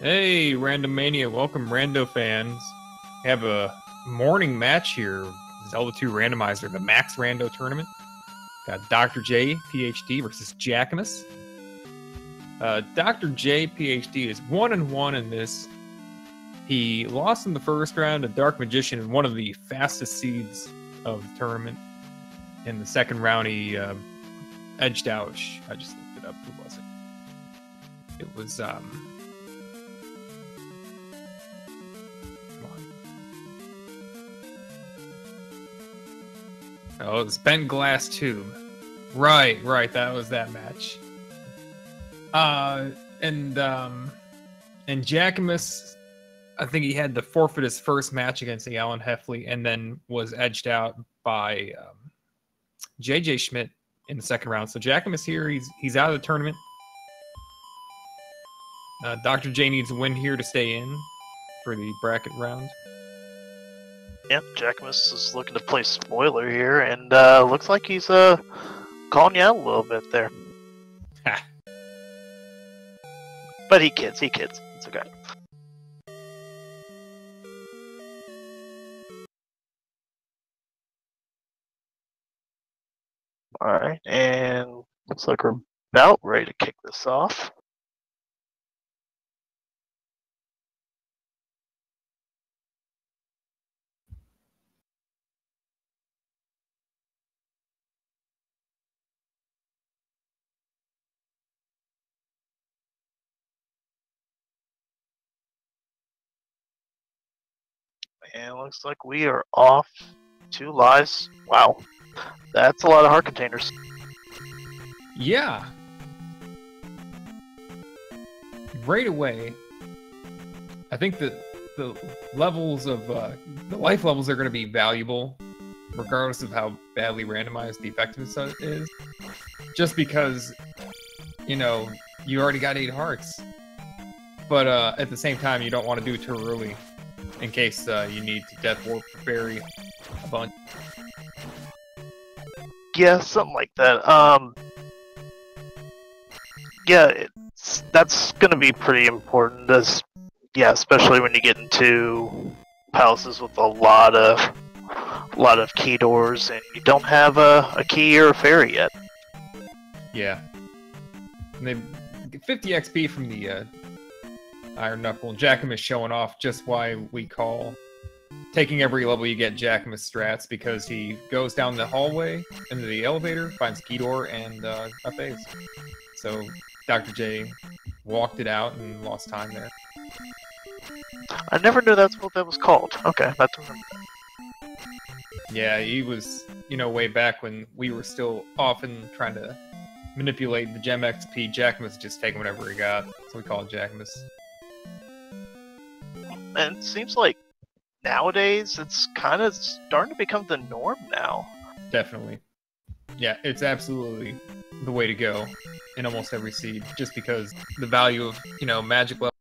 Hey, Random Mania, welcome Rando fans. We have a morning match here, Zelda II Randomizer, the Max Rando tournament. Got Dr. J, PhD versus Jackimus. Dr. J, PhD is 1-1 in this. He lost in the first round to Dark Magician in one of the fastest seeds of the tournament. In the second round, he edged out. I just looked it up. Who was it? It was oh, it's Bent Glass Tube. Right, that was that match. And Jackimus, I think he had to forfeit his first match against the Alan Heffley and then was edged out by JJ Schmidt in the second round. So Jackimus here, he's out of the tournament. Dr. J needs a win here to stay in for the bracket round. Yep, Jackimus is looking to play spoiler here, and looks like he's calling you out a little bit there. Ha. But he kids. It's okay. Alright, and looks like we're about ready to kick this off. And it looks like we are off 2 lives. Wow, that's a lot of heart containers. Yeah. Right away, I think that the levels of the life levels are going to be valuable, regardless of how badly randomized the effectiveness is. Just because, you know, you already got 8 hearts, but at the same time, you don't want to do it too early, in case you need to death warp bury a bunch. Yeah, something like that. Yeah, that's gonna be pretty important. Yeah, especially when you get into houses with a lot of key doors, and you don't have a key or a fairy yet. Yeah, and they get 50 XP from the Iron Knuckle. Jackimus showing off just why we call taking every level you get Jackimus strats, because he goes down the hallway into the elevator, finds a key door, and a phase. So Dr. J walked it out and lost time there. I never knew that's what that was called. Okay, that's what Yeah, he was, you know, way back when we were still often trying to manipulate the Gem XP. Jackimus just taking whatever he got, so we call it Jackimus. And it seems like nowadays it's kind of starting to become the norm now. Definitely. Yeah, it's absolutely the way to go in almost every seed, just because the value of, you know, magic level,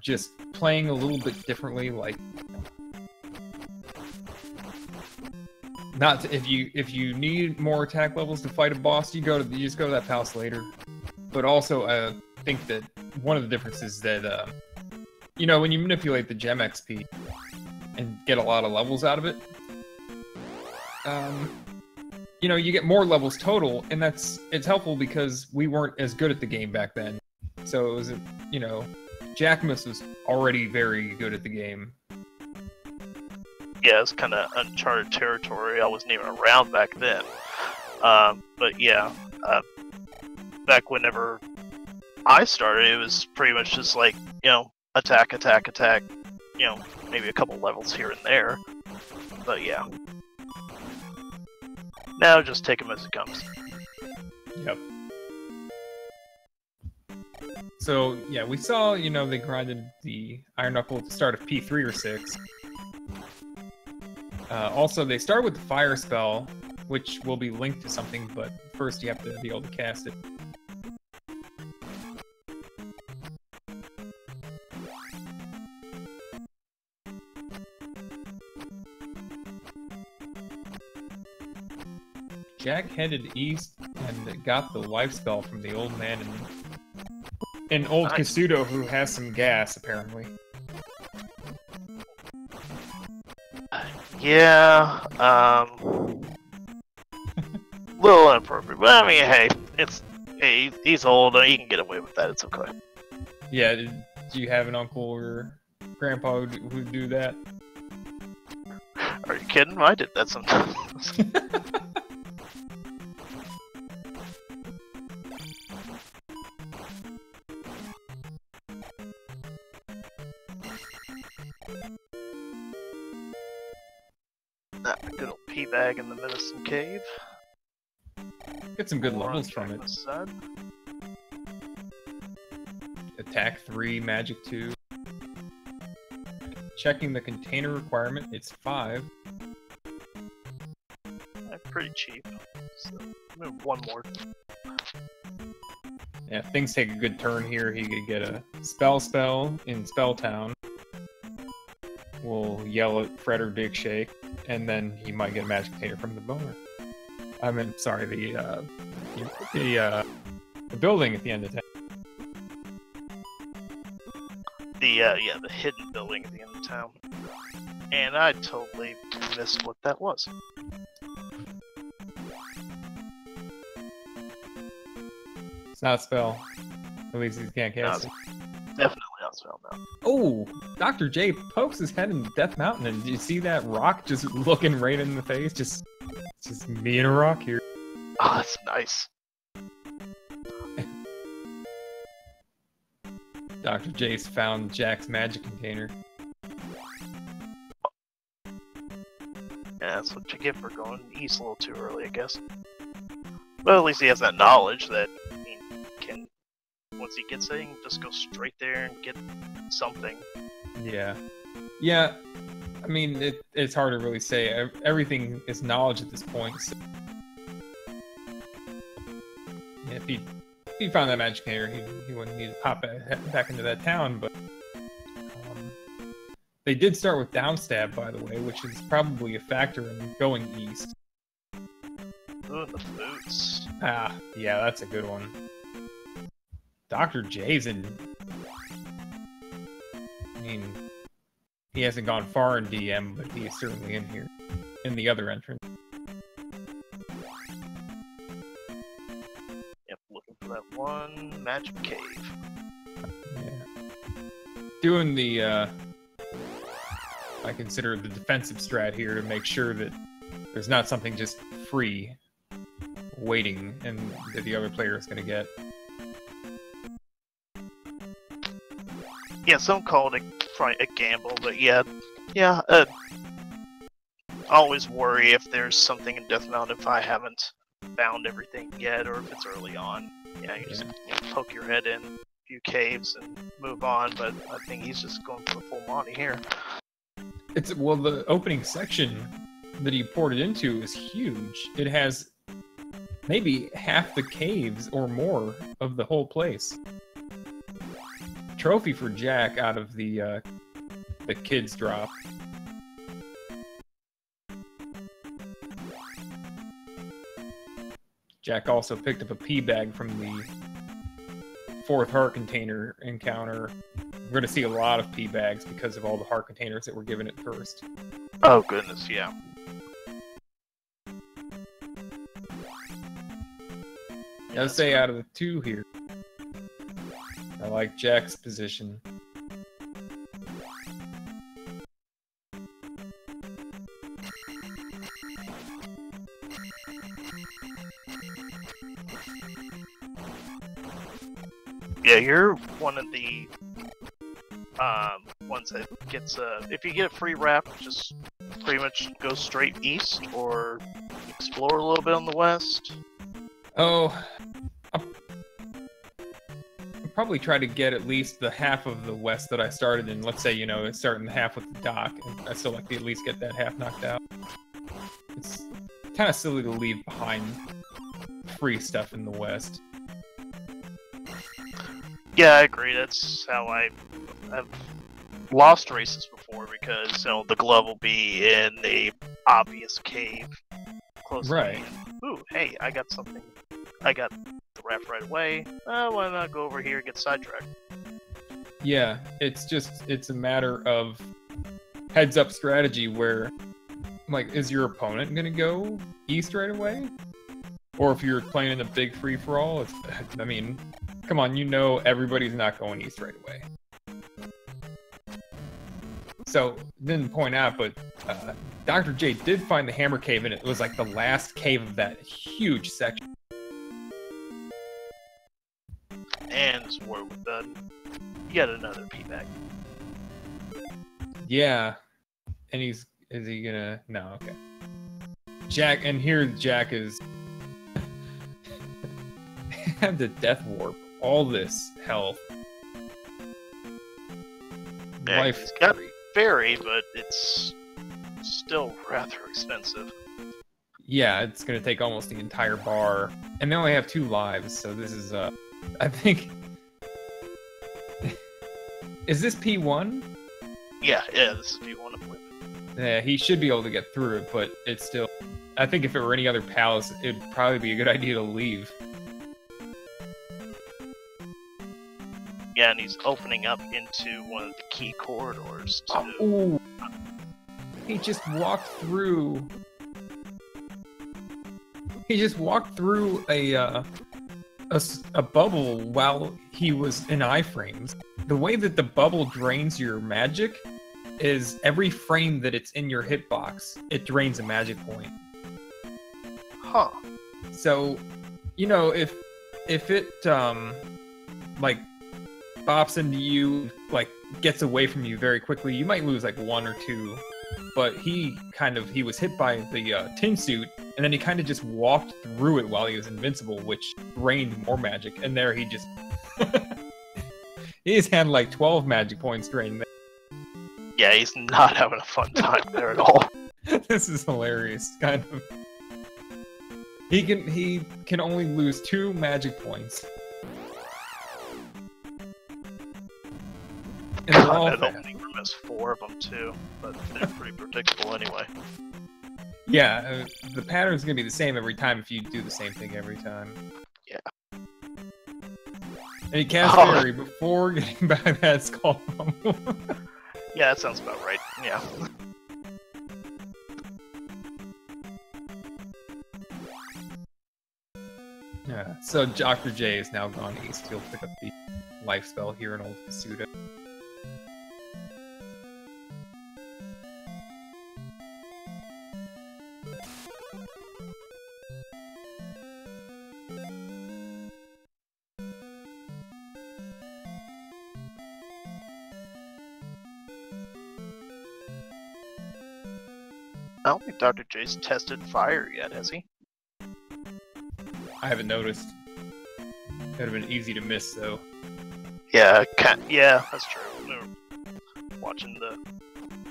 just playing a little bit differently, like Not to, if you need more attack levels to fight a boss, you just go to that palace later. But also, I think that one of the differences is that you know, when you manipulate the gem XP and get a lot of levels out of it, you know, you get more levels total, and it's helpful because we weren't as good at the game back then. So it was, you know, Jackimus was already very good at the game. Yeah, it's kind of uncharted territory. I wasn't even around back then. But yeah, back whenever I started, it was pretty much just like, you know, attack, attack, attack. You know, maybe a couple levels here and there. But yeah. Now just take them as it comes. Yep. So, yeah, we saw, you know, they grinded the Iron Knuckle at the start of P3 or 6. Also, they start with the Fire Spell, which will be linked to something, but first you have to be able to cast it. Jack headed east and got the life spell from the old man and old Nice. Kasuto, who has some gas, apparently. Yeah, little inappropriate, but I mean, hey, he's old, he can get away with that, it's okay. Yeah, do you have an uncle or grandpa who'd do that? Are you kidding? I did that sometimes. Good old pea bag in the medicine cave. Get some good levels from it. Side. Attack 3, Magic 2. Checking the container requirement, it's 5. Pretty cheap. So, one more. Yeah, if things take a good turn here, he could get a spell in Spelltown. We'll yell at Fred or Big Shake, and then he might get a magic container from the boner. I mean, sorry, the building at the end of town. The hidden building at the end of town. And I totally missed what that was. It's not a spell. At least he can't cast it. Definitely not a spell now. Oh, Dr. J pokes his head in Death Mountain, and do you see that rock just looking right in the face? Just me and a rock here. Oh, that's nice. Dr. J's found Jack's magic container. Yeah, that's what you get for going east a little too early, I guess. But at least he has that knowledge that he can, once he gets it, he can just go straight there and get something. Yeah. Yeah, I mean, it's hard to really say. Everything is knowledge at this point. So... yeah, if he found that magic container, he wouldn't need to pop back into that town, but... they did start with downstab, by the way, which is probably a factor in going east. Ooh, the boots. Ah, yeah, that's a good one. Dr. J's in... I mean, he hasn't gone far in DM, but he is certainly in here. In the other entrance. Yep, looking for that one magic cave. Yeah. Doing the, I consider the defensive strat here to make sure that there's not something just free waiting and that the other player is going to get. Yeah, some call it a gamble, but yeah, I always worry if there's something in Death Mountain if I haven't found everything yet, or if it's early on. Yeah, you just poke your head in a few caves and move on, but I think he's just going for the full Monty here. Well, the opening section that he ported into is huge. It has maybe half the caves or more of the whole place. Trophy for Jack out of the kids drop. Jack also picked up a pea bag from the 4th heart container encounter. We're going to see a lot of pea bags because of all the heart containers that were given at first. Oh goodness, yeah. I would say out of the 2 here, I like Jack's position. Yeah, you're one of the ones that gets if you get a free wrap, just pretty much go straight east or explore a little bit on the west. Oh, I'll probably try to get at least the half of the west that I started in. Let's say, you know, starting the half with the dock, and I still like to at least get that half knocked out. It's kind of silly to leave behind free stuff in the west. Yeah, I agree. That's how I've lost races before because, you know, the glove will be in the obvious cave close to me. Ooh, hey, I got something. I got the raft right away. Why not go over here and get sidetracked? Yeah, it's a matter of heads up strategy where, like, is your opponent gonna go east right away? Or if you're playing in a big free-for-all, I mean, come on, you know everybody's not going east right away. So, didn't point out, but Dr. J did find the hammer cave, and it was like the last cave of that huge section. And we're done. Yet another pea bag. Yeah. And is he gonna... No, okay. Jack, and here Jack is... have the death warp. All this health. Yeah, Life he's got fairy, but it's still rather expensive. Yeah, it's gonna take almost the entire bar. And they only have 2 lives, so this is, I think... Is this P1? Yeah, this is P1, I believe. Yeah, he should be able to get through it, but it's still... I think if it were any other palace, it'd probably be a good idea to leave. Yeah, and he's opening up into one of the key corridors, too. Ooh. He just walked through... He just walked through a bubble while he was in iframes. The way that the bubble drains your magic is every frame that it's in your hitbox, it drains a magic point. Huh. So, you know, if it, like, bops into you, like, gets away from you very quickly, you might lose, like, 1 or 2. But he was hit by the tin suit, and then he kind of just walked through it while he was invincible, which drained more magic. And there he just... He's had like 12 magic points drained there. Yeah, he's not having a fun time there at all. This is hilarious, kind of. He can only lose 2 magic points. And they're all that opening room has 4 of them too, but they're pretty predictable anyway. Yeah, the pattern's gonna be the same every time if you do the same thing every time. Yeah. And he cast fairy before getting back that skull bubble. Yeah, that sounds about right. Yeah. Yeah. So Dr. J is now gone east. He'll pick up the life spell here in Old Kasuda. I don't think Dr. J's tested fire yet, has he? I haven't noticed. Could have been easy to miss, though. Yeah, yeah, that's true. We were watching the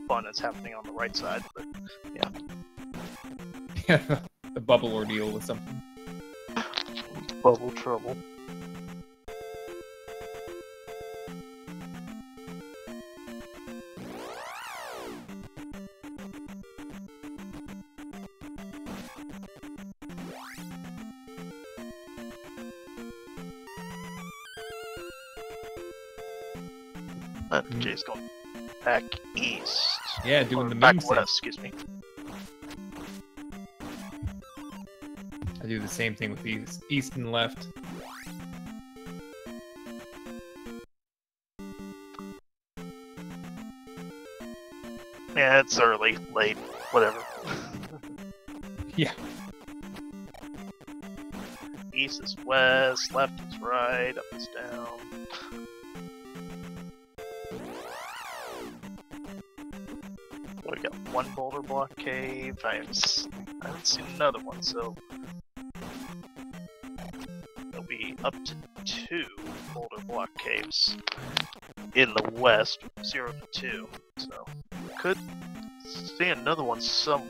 fun that's happening on the right side, but yeah. Yeah, the bubble ordeal was something. Bubble trouble. Jay's going back east. Yeah, doing the back Ming west, excuse me. I do the same thing with east and left. Yeah, it's early, late, whatever. Yeah. East is west, left is right, up is down. We got one boulder block cave. I haven't seen another one, so there'll be up to 2 boulder block caves in the west, 0 to 2. So could see another one somewhere.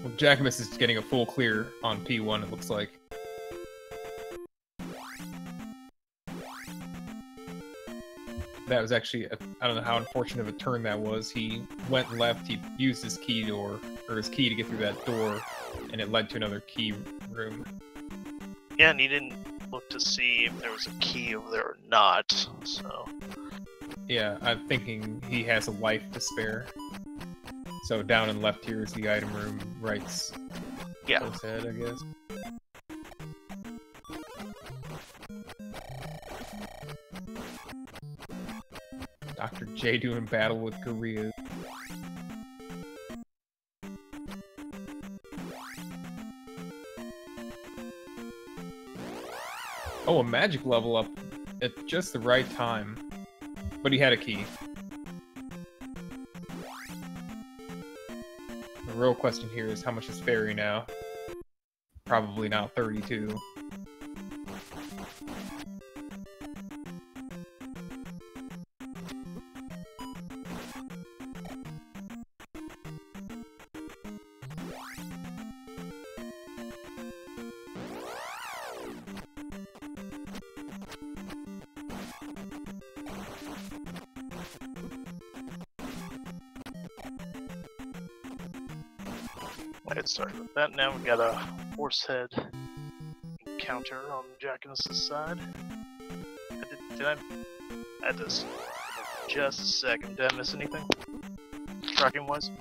Well, Jackimus is getting a full clear on P1, it looks like. That was actually, I don't know how unfortunate of a turn that was. He went left, he used his key to get through that door, and it led to another key room. Yeah, and he didn't look to see if there was a key over there or not, so... Yeah, I'm thinking he has a life to spare. So down and left here is the item room, right's close head, I guess. Dr. J doing battle with Korea. Oh, a magic level up at just the right time. But he had a key. The real question here is how much is Fairy now? Probably not 32. Let's start with that. Now we got a horse head encounter on Jackimus' side. Did I add this just a second? Did I miss anything? Tracking wise?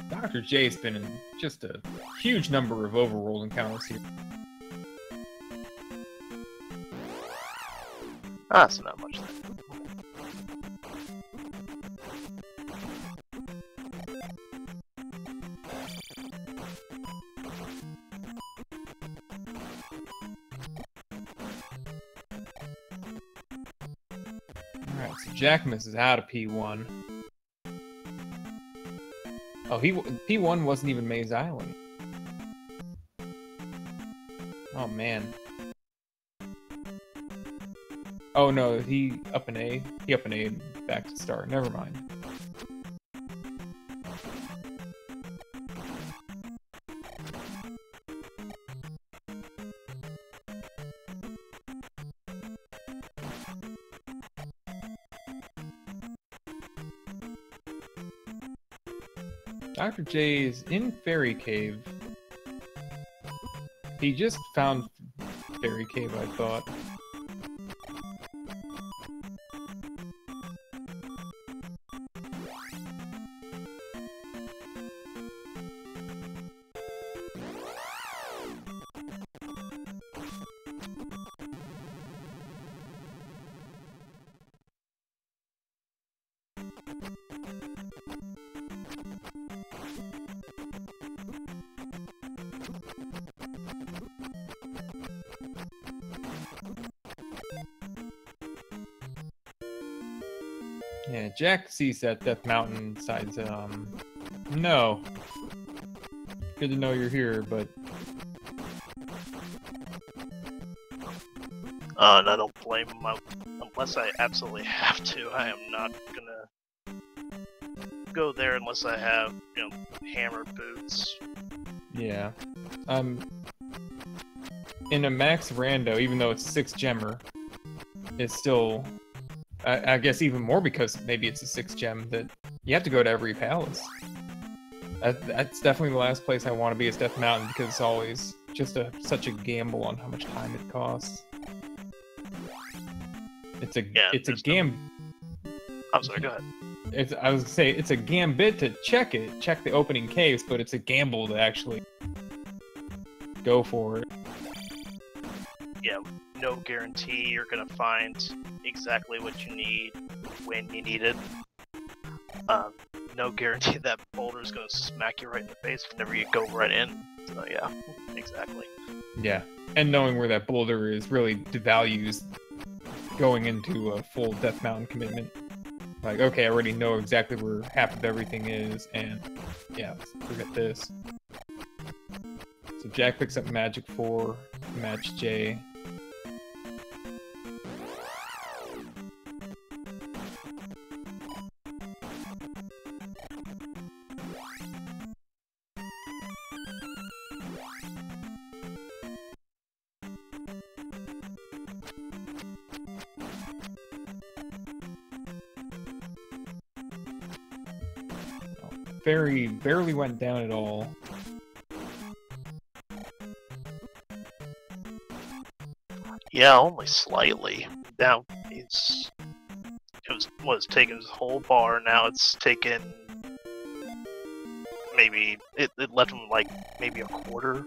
Dr. J's been in just a huge number of overworld encounters here. Ah, so not much then. Alright, so Jackimus is out of P1. Oh, P1 wasn't even Maze Island. Oh, man. Oh, no, he up an A. He up an A and back to start. Never mind. Dr. J is in Fairy Cave. He just found Fairy Cave, I thought. Yeah, Jack sees that Death Mountain side and said, no. Good to know you're here, but... And I don't blame him. Unless I absolutely have to, I am not gonna go there unless I have, hammered boots. Yeah. in a max rando, even though it's 6 gemmer, it's still, I guess even more because maybe it's a 6 gem, that you have to go to every palace. That's definitely the last place I want to be is Death Mountain, because it's always just such a gamble on how much time it costs. It's a I'm sorry, go ahead. I was gonna say it's a gambit to check the opening caves, but it's a gamble to actually go for it. Yeah, no guarantee you're gonna find exactly what you need when you need it. No guarantee that boulder's gonna smack you right in the face whenever you go right in. So yeah, exactly. Yeah, and knowing where that boulder is really devalues going into a full Death Mountain commitment. Like, okay, I already know exactly where half of everything is, and yeah, forget this. So Jack picks up Magic 4, match J. Barely went down at all. Yeah, only slightly. Now it's taken his whole bar. Now it's taken maybe it left him like maybe a quarter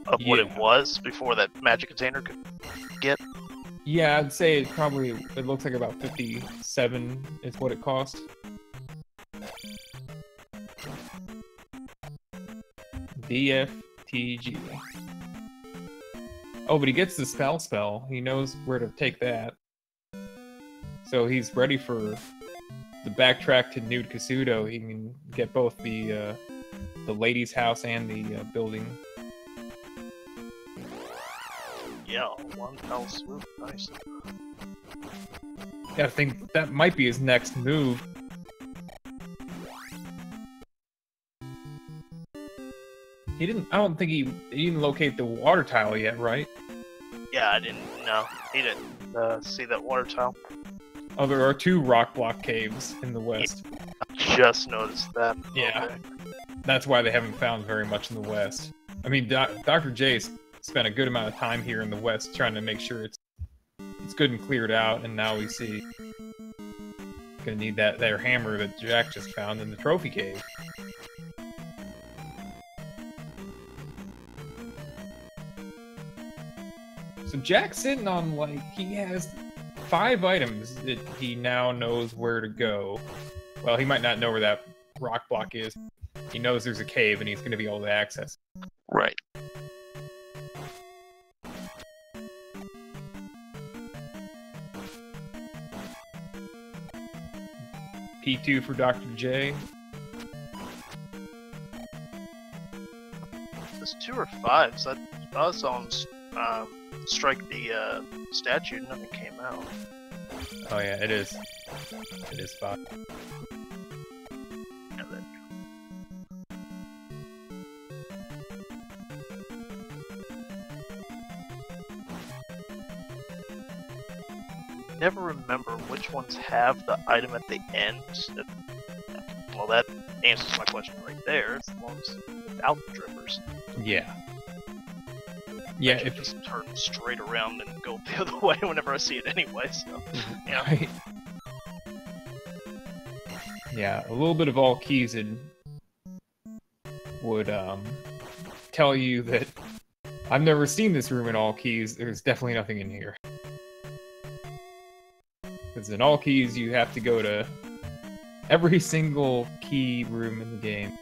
of what it was before that magic container could get. Yeah, I'd say it looks like about 57 is what it cost. DFTG. Oh, but he gets the spell. He knows where to take that. So he's ready for the backtrack to Nude Kasudo. He can get both the lady's house and the building. Yeah, one fell swoop. Nice. Yeah, I think that might be his next move. I don't think he didn't locate the water tile yet, right? Yeah, I didn't know. He didn't see that water tile. Oh, there are 2 rock block caves in the west. I just noticed that. Yeah. Okay. That's why they haven't found very much in the west. I mean, Dr. J spent a good amount of time here in the west trying to make sure it's good and cleared out, and now we see gonna need their hammer that Jack just found in the trophy cave. So Jack's sitting on, like, he has 5 items that he now knows where to go. Well, he might not know where that rock block is. He knows there's a cave and he's going to be able to access it. Right. P2 for Dr. J. There's 2 or 5, so I saw him strike the statue and nothing came out. Oh yeah, it is. It is 5. And then... Never remember which ones have the item at the end. Well, that answers my question right there. It's the ones without the drippers. Yeah. Yeah, if just turn straight around and go the other way whenever I see it anyway, so yeah. Right. Yeah, a little bit of all keys would tell you that I've never seen this room in all keys. There's definitely nothing in here. Because in all keys you have to go to every single key room in the game.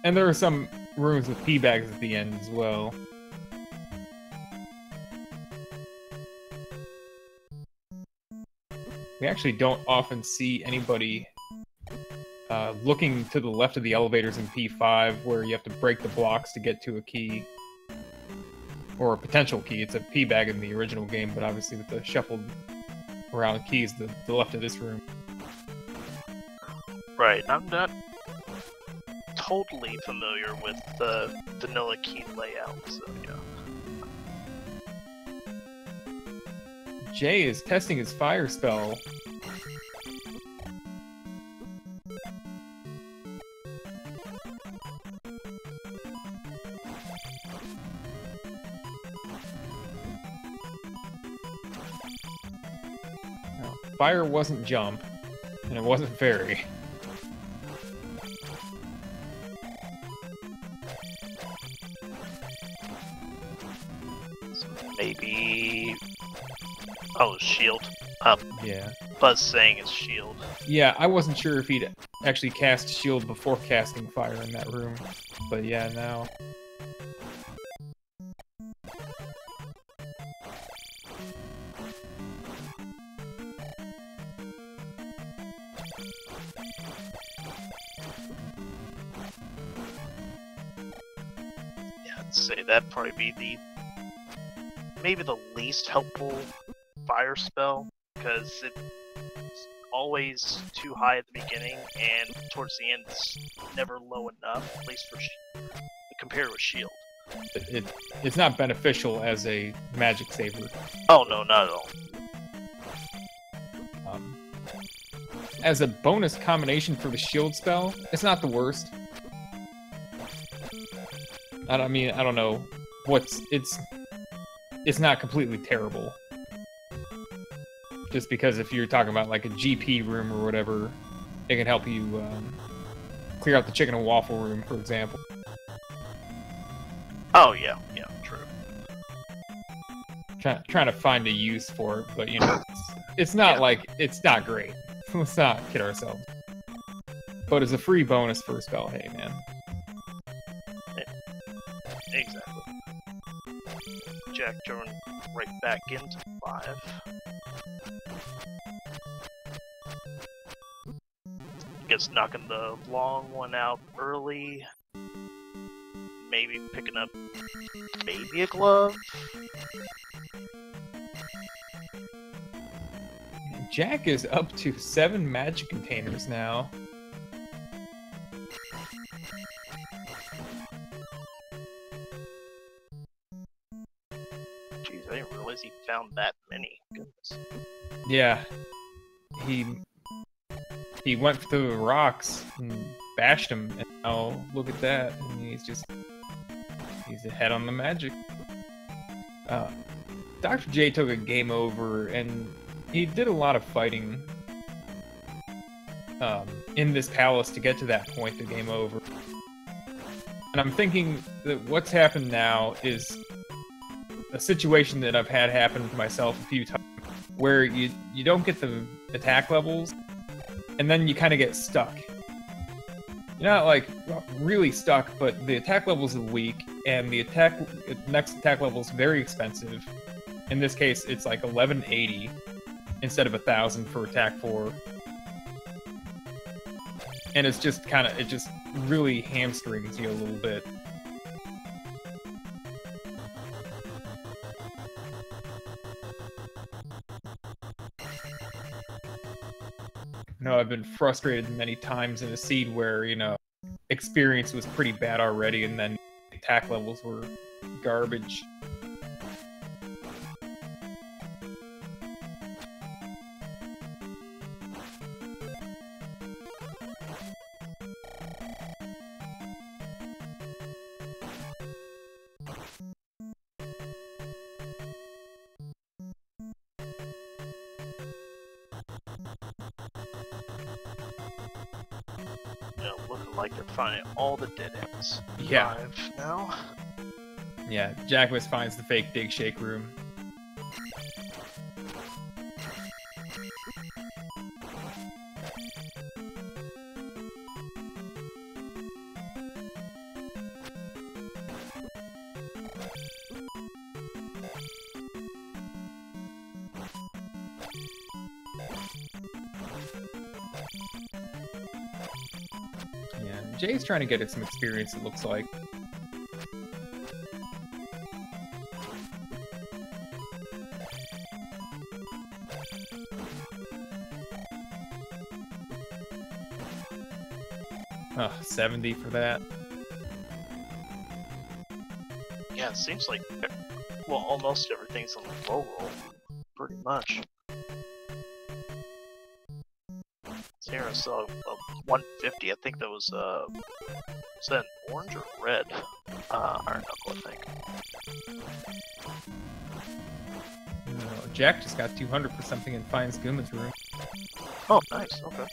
And there are some rooms with P bags at the end as well. We actually don't often see anybody looking to the left of the elevators in P5 where you have to break the blocks to get to a key. Or a potential key. It's a P bag in the original game, but obviously with the shuffled around keys, the left of this room. Right, I'm not totally familiar with the vanilla key layout, so yeah. Jay is testing his fire spell. No, fire wasn't jump, and it wasn't fairy. Maybe... Oh, shield. Yeah. Buzz saying it's shield. Yeah, I wasn't sure if he'd actually cast shield before casting fire in that room. But yeah, now. Yeah, I'd say that'd probably be maybe the least helpful fire spell, because it's always too high at the beginning, and towards the end it's never low enough, at least for compared with shield. It's not beneficial as a magic saver. Oh no, not at all. As a bonus combination for the shield spell, it's not the worst. I don't know it's not completely terrible. Just because if you're talking about like a GP room or whatever, it can help you clear out the chicken and waffle room, for example. Oh yeah, true. Trying to find a use for it, but you know, it's not like it's not great. Let's not kid ourselves. But as a free bonus for a spell, hey man. Exactly. Jack turned right back into 5. Guess knocking the long one out early. Maybe picking up maybe a glove. Jack is up to 7 magic containers now. Jeez, I didn't realize he found that many. Goodness. Yeah. He went through the rocks and bashed him, and now look at that. And he's ahead on the magic. Dr. J took a game over, and he did a lot of fighting in this palace to get to that point, the game over. And I'm thinking that what's happened now is a situation that I've had happen to myself a few times, where you don't get the attack levels, and then you kind of get stuck. You're not like really stuck, but the attack levels are weak, and the next attack level is very expensive. In this case, it's like 1180 instead of 1000 for attack 4. And it just really hamstrings you a little bit. I've been frustrated many times in a seed where, experience was pretty bad already, and then attack levels were garbage. Looking like they're finding all the dead ends. Yeah. 5 now. Yeah, Jackimus finds the fake dig shake room. Jay's trying to get some experience, it looks like. 70 for that. Yeah, it seems like, well, almost everything's on the low roll, pretty much. Here I saw 150. I think that was that an orange or red? Iron knuckle, I think. Jack just got 200 for something in Fine Skuma's room. Oh, nice. Okay.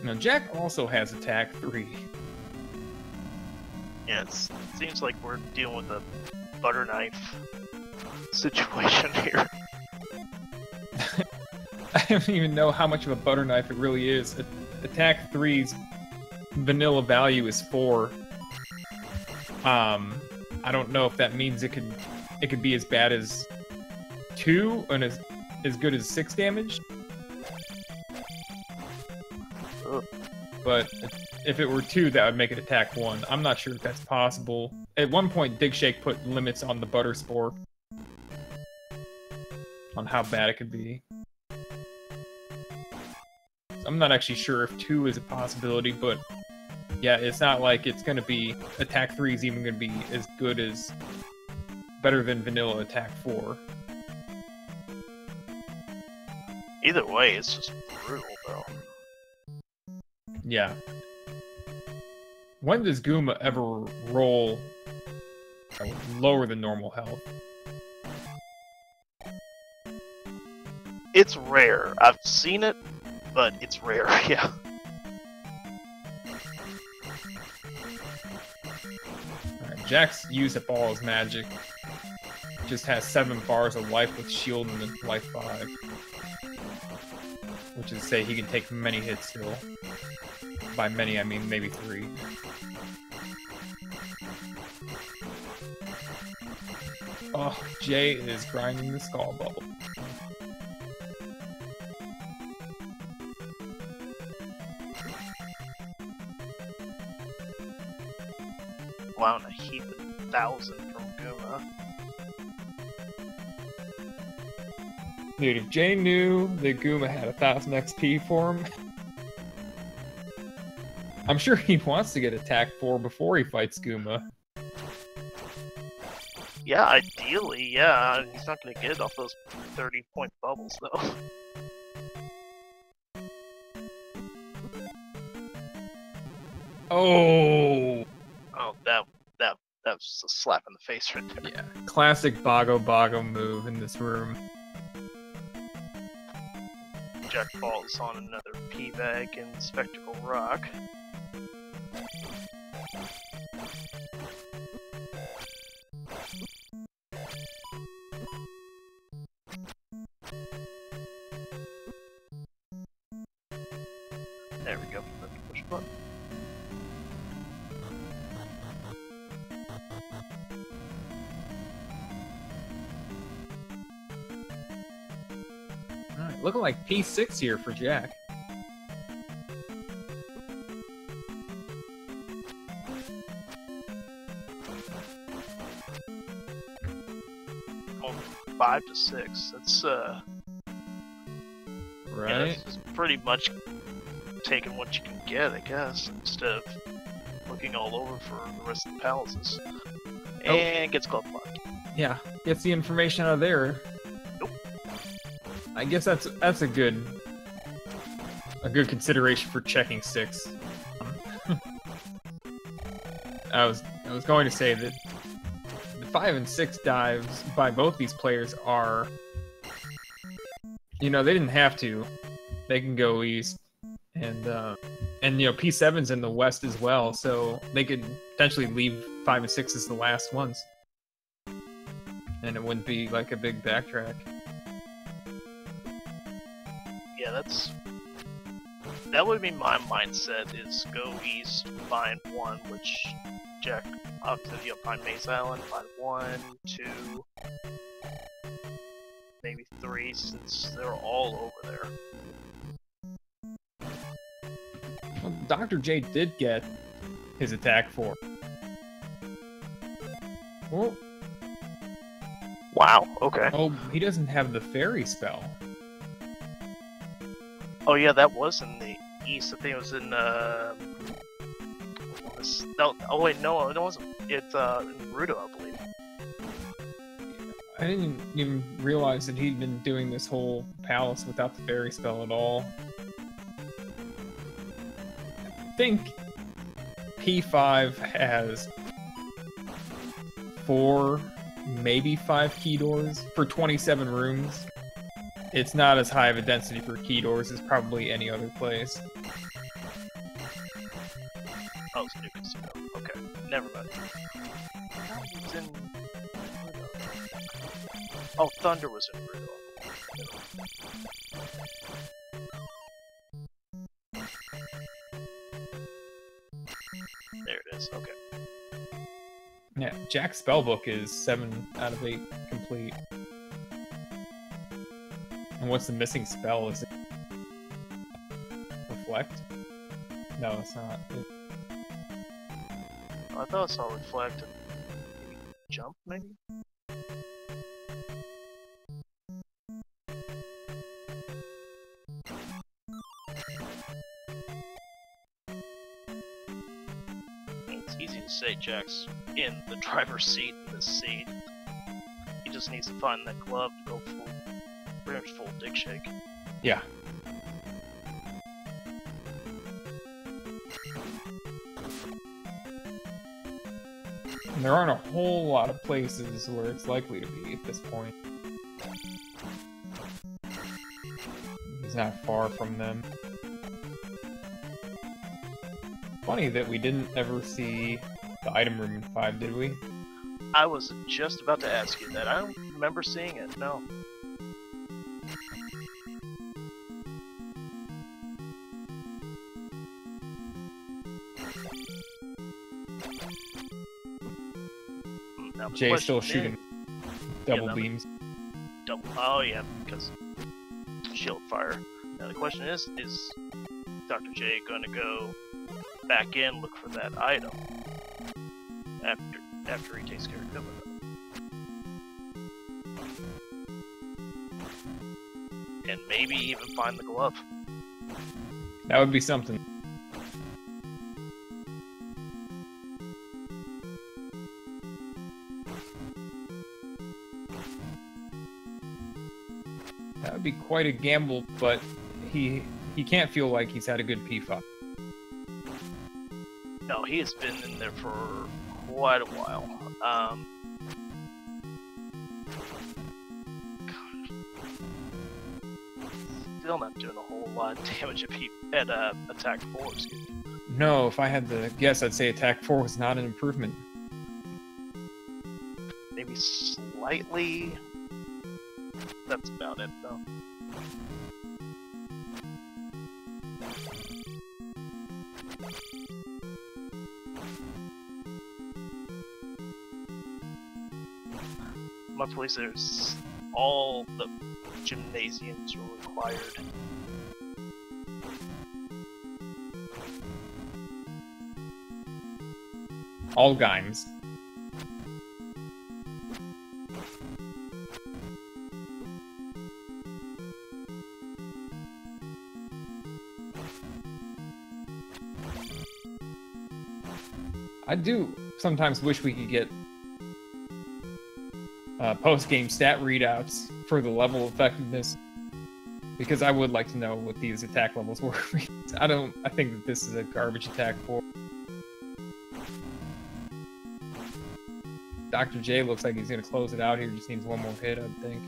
Now, Jack also has attack 3. Yeah, it seems like we're dealing with a butter knife situation here. I don't even know how much of a butter knife it really is. Attack 3's vanilla value is 4. I don't know if that means it could be as bad as 2 and as good as 6 damage. But if it were 2, that would make it attack 1. I'm not sure if that's possible. At one point, Dig Shake put limits on the butter spore on how bad it could be. I'm not actually sure if 2 is a possibility, but yeah, it's not like it's going to be... Attack 3 is even going to be as good as... better than vanilla attack 4. Either way, it's just brutal, though. Yeah. When does Guma ever roll lower than normal health? It's rare. I've seen it, but it's rare, yeah. Alright, Jack's used up all his magic. Just has 7 bars of life with shield and life 5. Which is to say he can take many hits still. By many, I mean maybe 3. Oh, Jay is grinding the skull bubble. Wow, and a heap of 1,000 from Guma. Dude, if Jay knew that Guma had 1,000 XP for him, I'm sure he wants to get attack 4 before he fights Guma. Yeah, ideally, yeah. He's not gonna get it off those 30-point bubbles, though. Oh! Oh, that was a slap in the face right there. Yeah, classic Bago move in this room. Jack falls on another P-Bag and Spectacle Rock. There we go. Push button. Alright, looking like P6 here for Jack. Oh, 5 to 6. That's Right? yeah, that's pretty much taking what you can get, I guess, instead of looking all over for the rest of the palaces. And gets club blocked. Yeah, gets the information out of there. Nope. I guess that's a good consideration for checking 6. I was going to say that the 5 and 6 dives by both these players are, you know, they didn't have to. They can go east, and you know, P7's in the west as well, so they could potentially leave 5 and 6 as the last ones, and it wouldn't be like a big backtrack. Yeah, that would be my mindset, is go east, find one, which Jack, obviously you'll find Maze Island, find 1, 2, maybe 3, since they're all over there. Well, Dr. J did get his attack 4. Well, Wow, okay. oh, he doesn't have the fairy spell. Oh yeah, that was in the east. I think it was in no, oh wait, no, it wasn't. It's in Rudo, I believe. I didn't even realize that he'd been doing this whole palace without the fairy spell at all. I think P5 has 4, maybe 5 key doors for 27 rooms. It's not as high of a density for key doors as probably any other place. Oh, it's New Casino. Okay, never mind. It's in... Oh, Thunder was in Rudo. There it is, okay. Yeah, Jack's spellbook is 7 out of 8 complete. And what's the missing spell? Is it Reflect? No, it's not. I thought I saw Reflect and maybe Jump, maybe? It's easy to say Jack's in the driver's seat in this scene. He just needs to find that glove to go full, pretty much full dick shake. Yeah. And there aren't a whole lot of places where it's likely to be at this point. He's not far from them. Funny that we didn't ever see the item room in 5, did we? I was just about to ask you that. I don't remember seeing it, no. Jay's still shooting double beams. Oh yeah, because shield fire. Now the question is Dr. J going to go back in, look for that item after he takes care of Kevin? And maybe even find the glove. That would be something. That would be quite a gamble, but he can't feel like he's had a good P5. No, he has been in there for quite a while. Still not doing a whole lot of damage at attack 4, excuse me. No, if I had to guess, I'd say attack 4 was not an improvement. Maybe slightly. That's about it, though. My place, there's all the gymnasiums are required. All games. I do sometimes wish we could get post-game stat readouts for the level of effectiveness, because I would like to know what these attack levels were. I think that this is a garbage attack 4. Dr. J looks like he's gonna close it out here, just needs one more hit, I think.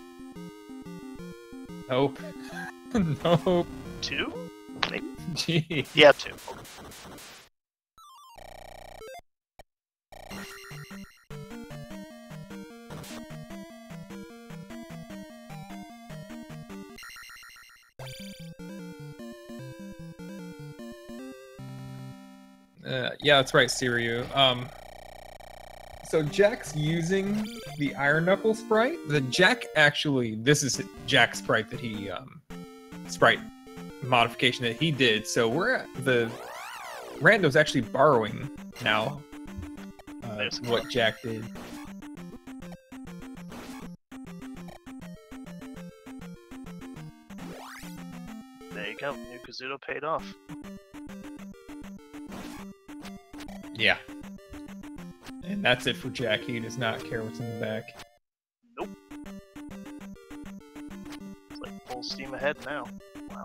Nope. Nope. 2? Maybe? Gee. Yeah, 2. Yeah, that's right, Siriu. So Jack's using the Iron Knuckle sprite. The Jack actually, this is Jack's sprite that he, sprite modification that he did. So the Rando's actually borrowing now what Jack did. There you go, new Kazuto paid off. Yeah. And that's it for Jack. He does not care what's in the back. Nope. It's like full steam ahead now. Wow.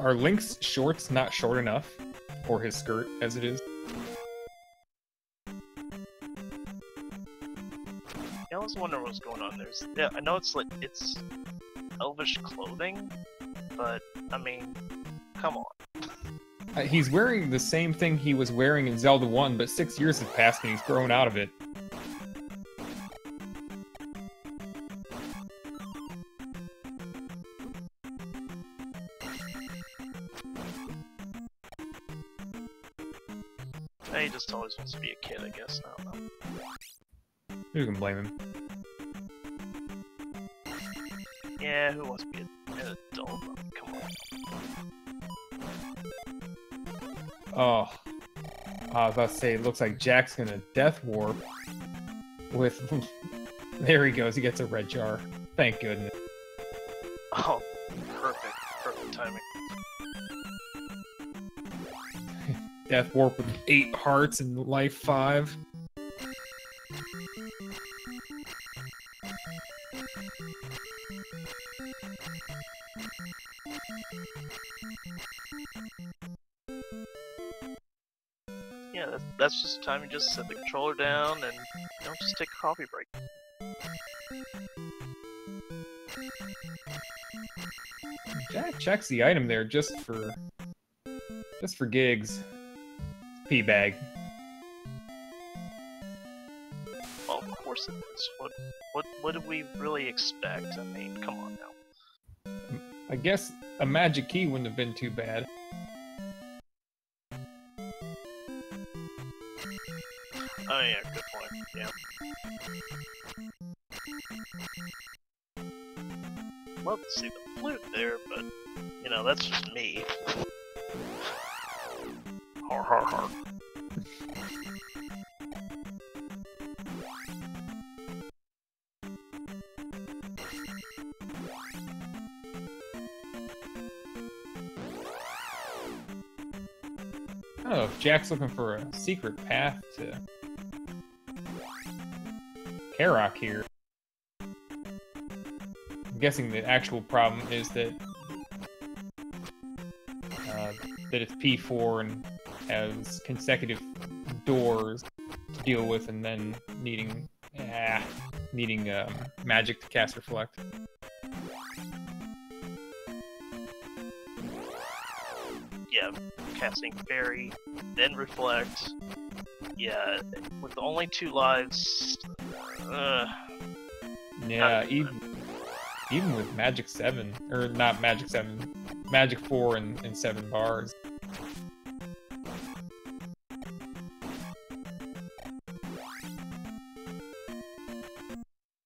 Are Link's shorts not short enough for his skirt as it is? Yeah, I was wondering what's going on there. Yeah, I know it's like it's elvish clothing, but I mean, come on. He's wearing the same thing he was wearing in Zelda 1, but 6 years have passed and he's grown out of it. He just always wants to be a kid, I guess. I don't know. Who can blame him? Yeah, who wants to be an adult? I mean, come on. Oh. I was about to say, it looks like Jack's gonna death warp with... There he goes, he gets a red jar. Thank goodness. Oh, perfect. Perfect timing. Death warp with 8 hearts and life 5. Yeah, that's just time you just set the controller down and just take a coffee break. Jack checks the item there just for gigs. Pea bag. Well, of course it is. What did we really expect? I mean, come on now. I guess a magic key wouldn't have been too bad. Oh yeah, good point. Yeah. Love to see the flute there, but that's just me. Har har har. I don't know if Jack's looking for a secret path to Karok here. I'm guessing the actual problem is that it's P4 and has consecutive doors to deal with, and then needing magic to cast Reflect. Yeah, casting Fairy, then Reflect. Yeah, with only 2 lives. Yeah, even with Magic 7, or not Magic 7, Magic 4 and 7 bars.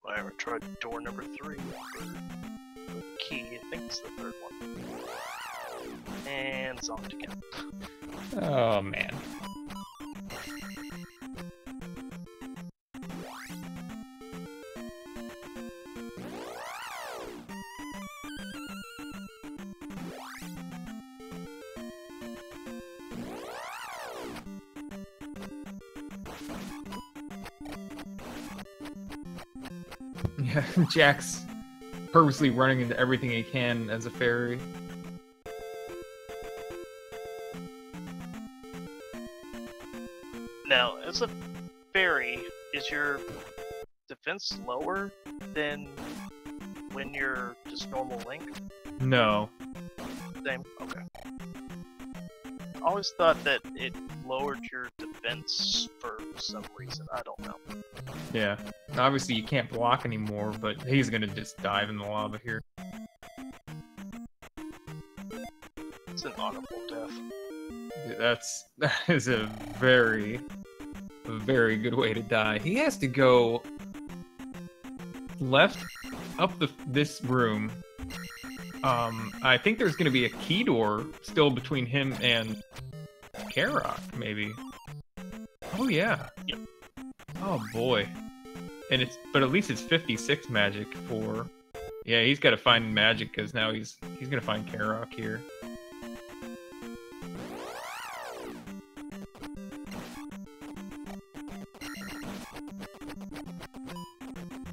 I ever tried door number 3 for the key. I think it's the 3rd one. And zombed again. Oh man. Yeah, Jack's purposely running into everything he can as a fairy. Now, as a fairy, is your defense lower than when you're just normal Link? No. Same? Okay. I always thought that it lowered your defense for some reason. I don't know. Yeah. Obviously you can't block anymore, but he's gonna just dive in the lava here. It's an honorable death. That is a very good way to die. He has to go left up this room. I think there's gonna be a key door still between him and Karok, maybe. Oh yeah. Yep. Oh boy. But at least it's 56 magic for. Yeah, he's got to find magic because now he's gonna find Karok here.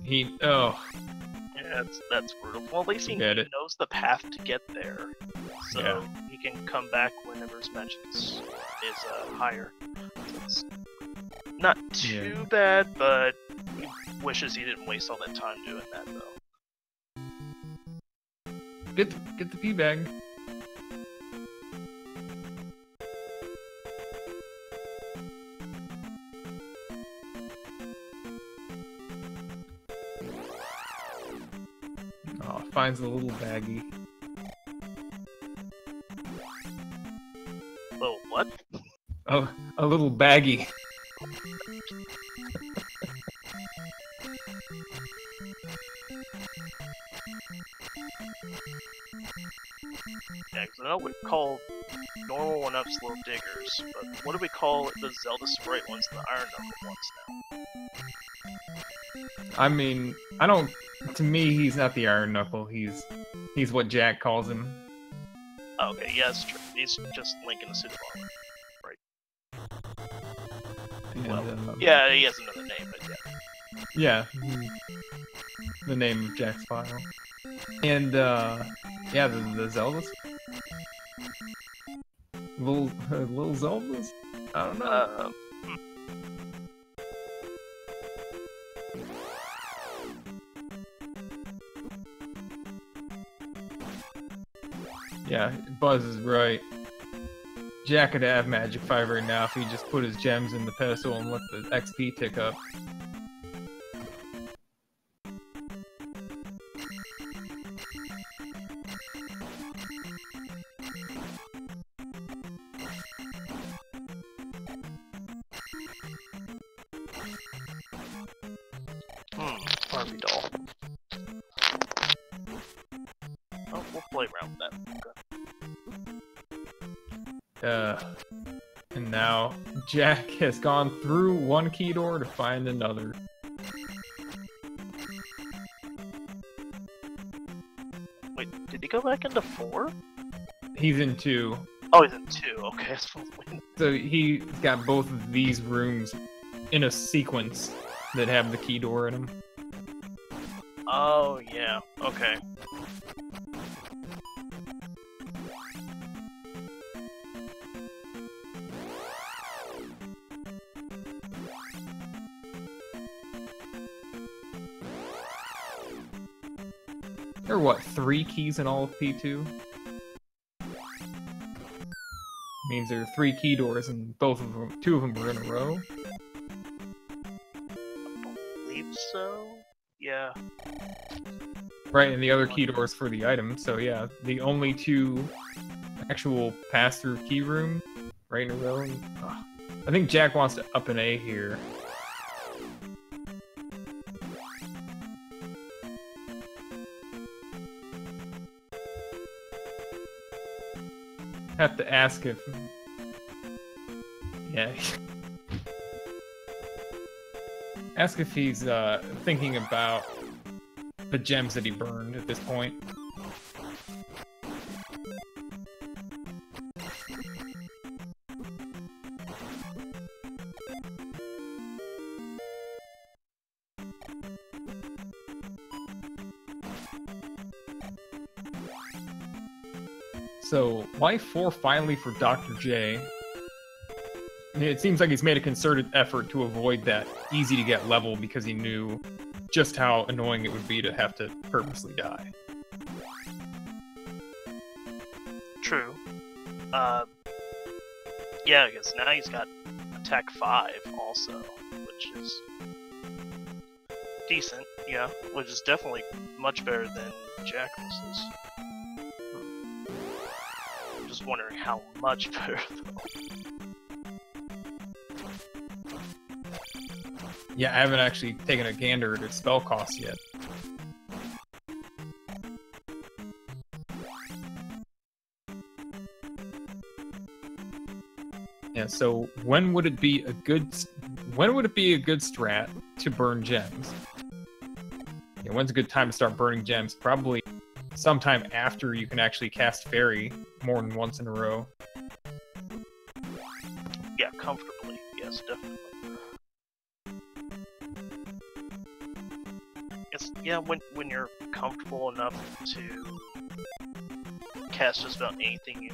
Yeah, that's brutal. Well, at least he Get it. knows the path to get there, so Yeah. he can come back whenever his magic is higher. So it's not too bad, but he wishes he didn't waste all that time doing that, though. Get the pea bag. Oh, finds the little baggie. Well, what? Oh, a little baggie. Yeah, 'cause I know we call normal one-ups little diggers, but what do we call the Zelda Sprite ones and the Iron Knuckle ones now? I mean, I don't. To me, he's not the Iron Knuckle. He's what Jack calls him. Oh, okay, yeah, that's true. He's just Link in a suit of armor. And, Well, yeah, he has another name, but yeah. Yeah. The name of Jack's file. And yeah, the Zeldas. Little Zeldas. I don't know. Yeah, Buzz is right. Jack could have Magic 5 right now if he just put his gems in the pedestal and let the XP tick up. Barbie doll. Oh, we'll play around with that. Okay. And now Jack has gone through one key door to find another. Wait, did he go back into 4? He's in 2. Oh, he's in 2. Okay, So he's got both of these rooms in a sequence that have the key door in them. Oh, yeah. Okay. There are what, 3 keys in all of P2? Means there are 3 key doors and both of them, 2 of them were in a row. I believe so. Yeah. Right, and the other key doors for the item. So yeah, the only 2 actual pass-through key rooms right in a row. I think Jack wants to up an A here. Have to ask if... Yeah. Ask if he's thinking about the gems that he burned at this point. So, life 4 finally for Dr. J. I mean, it seems like he's made a concerted effort to avoid that easy-to-get level because he knew just how annoying it would be to have to purposely die. True. Yeah, I guess now he's got attack 5 also, which is decent, yeah, which is definitely much better than Jackimus's. I'm just wondering how much better, though. Yeah, I haven't actually taken a gander at its spell cost yet. Yeah, so when would it be a good strat to burn gems? Yeah, when's a good time to start burning gems? Probably sometime after you can actually cast Fairy more than once in a row. Yeah, comfortably. Yes, definitely. Yeah, when you're comfortable enough to cast just about anything you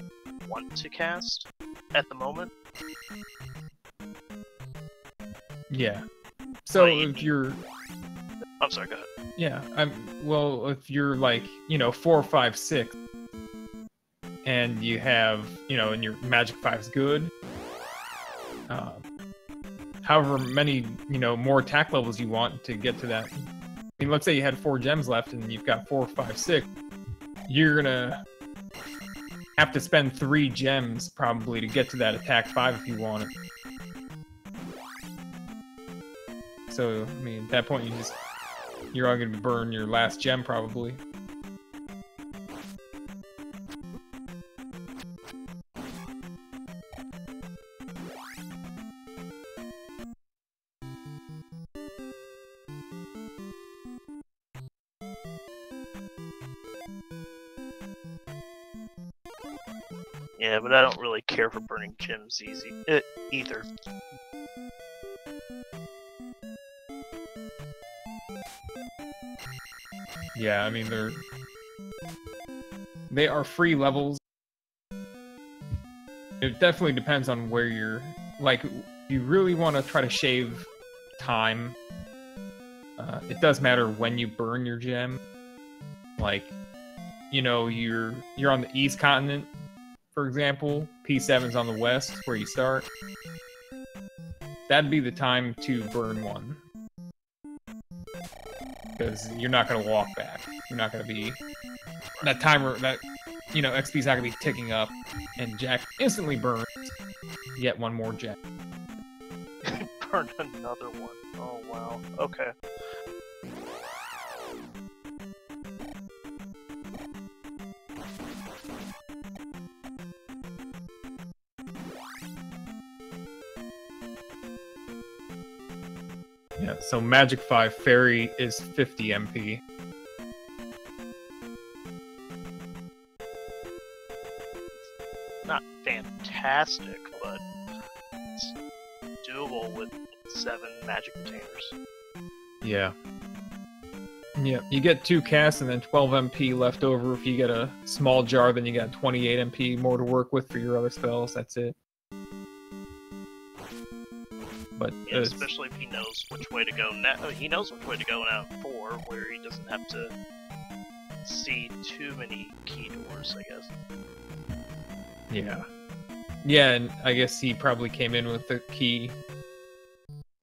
want to cast at the moment. Yeah. So if you're... I'm sorry, go ahead. Yeah, well, if you're like, 4, 5, 6, and you have, and your Magic 5's good, however many, more attack levels you want to get to that. I mean, let's say you had 4 gems left and you've got 4, 5, 6. You're gonna have to spend 3 gems probably to get to that attack 5 if you want it. So, I mean, at that point you're all gonna burn your last gem probably. Yeah, but I don't really care for burning gems either. Yeah, I mean they are free levels. It definitely depends on where you're. Like, you really want to try to shave time. It does matter when you burn your gem. Like, you're on the East Continent, for example. P7's on the West, where you start. That'd be the time to burn one. Because you're not going to walk back. You're not going to be... That timer, XP's not going to be ticking up, and Jack instantly burns yet one more gem. Burn another one. Oh, wow. Okay. Yeah, so Magic 5 Fairy is 50 MP. Not fantastic, but it's doable with 7 magic containers. Yeah. Yeah, you get 2 casts and then 12 MP left over. If you get a small jar, then you got 28 MP more to work with for your other spells. That's it. But yeah, especially if he knows which way to go now. He knows which way to go now in 4, where he doesn't have to see too many key doors, I guess. Yeah. Yeah, and I guess he probably came in with the key.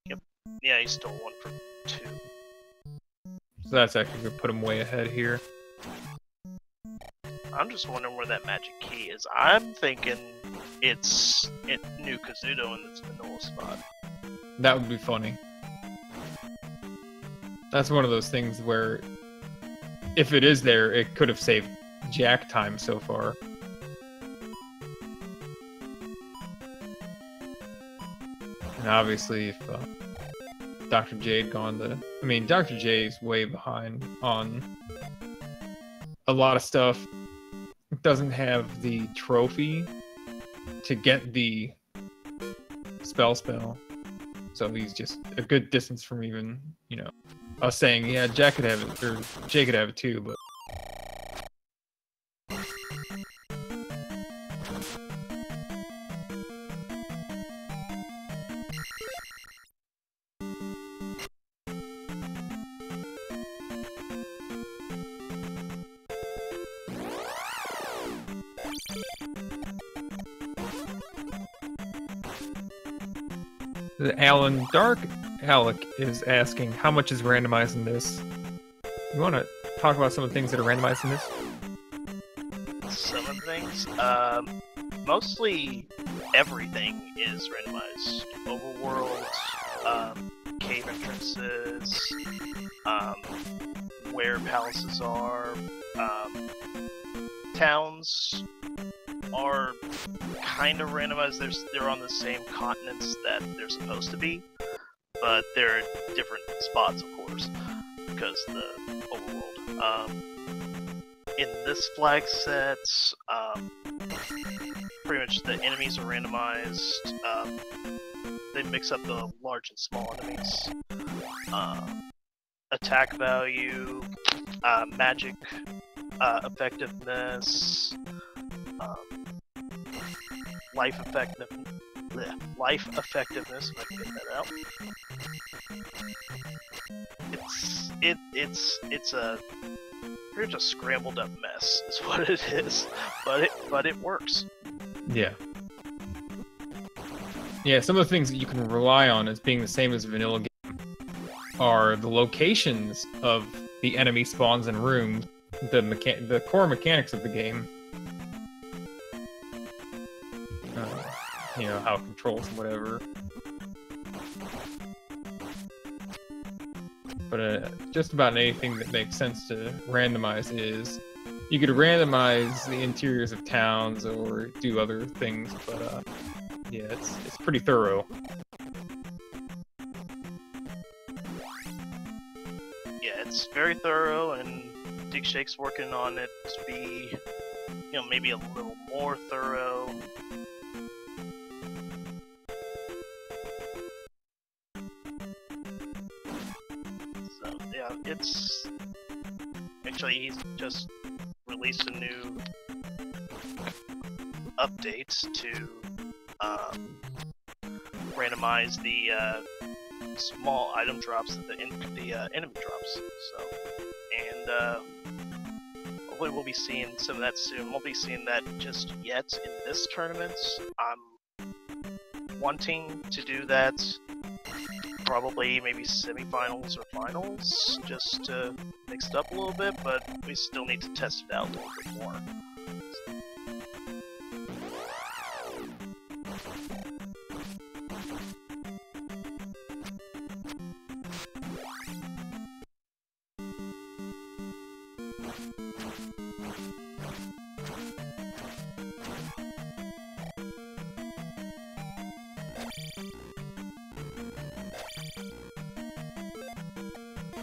Yep. Yeah, he stole one from 2. So that's actually going to put him way ahead here. I'm just wondering where that magic key is. I'm thinking it's New Kazuto in its vanilla spot. That would be funny. That's one of those things where, if it is there, it could have saved Jack time so far. And obviously, if Dr. J had gone to... I mean, Dr. J is way behind on a lot of stuff. It doesn't have the trophy to get the spell. So he's just a good distance from even, us saying, yeah, Jack could have it, or Jay could have it too, but... Alan Dark Alec is asking, how much is randomized in this? You want to talk about some of the things that are randomized in this? Some of the things, mostly everything is randomized. Overworld, cave entrances, where palaces are, towns are kind of randomized. They're on the same continents that they're supposed to be, but they're at different spots, of course, because the overworld. In this flag set, pretty much the enemies are randomized. They mix up the large and small enemies. Attack value, magic effectiveness, life effectiveness. If I can get that out. It's a pretty much a scrambled up mess, is what it is. But it works. Yeah. Yeah, some of the things that you can rely on as being the same as a vanilla game are the locations of the enemy spawns and rooms, the core mechanics of the game. You know, how it controls and whatever. But just about anything that makes sense to randomize is you could randomize the interiors of towns or do other things, but yeah, it's pretty thorough. Yeah, it's very thorough, and Dig Shake's working on it to be, you know, maybe a little more thorough. So yeah, it's actually he's just released a new update to randomize the small item drops that the enemy drops. So, and hopefully we'll be seeing some of that soon. Won't be seeing that just yet in this tournament. I'm wanting to do that probably maybe semifinals or finals, just to mix it up a little bit, but we still need to test it out a little bit more.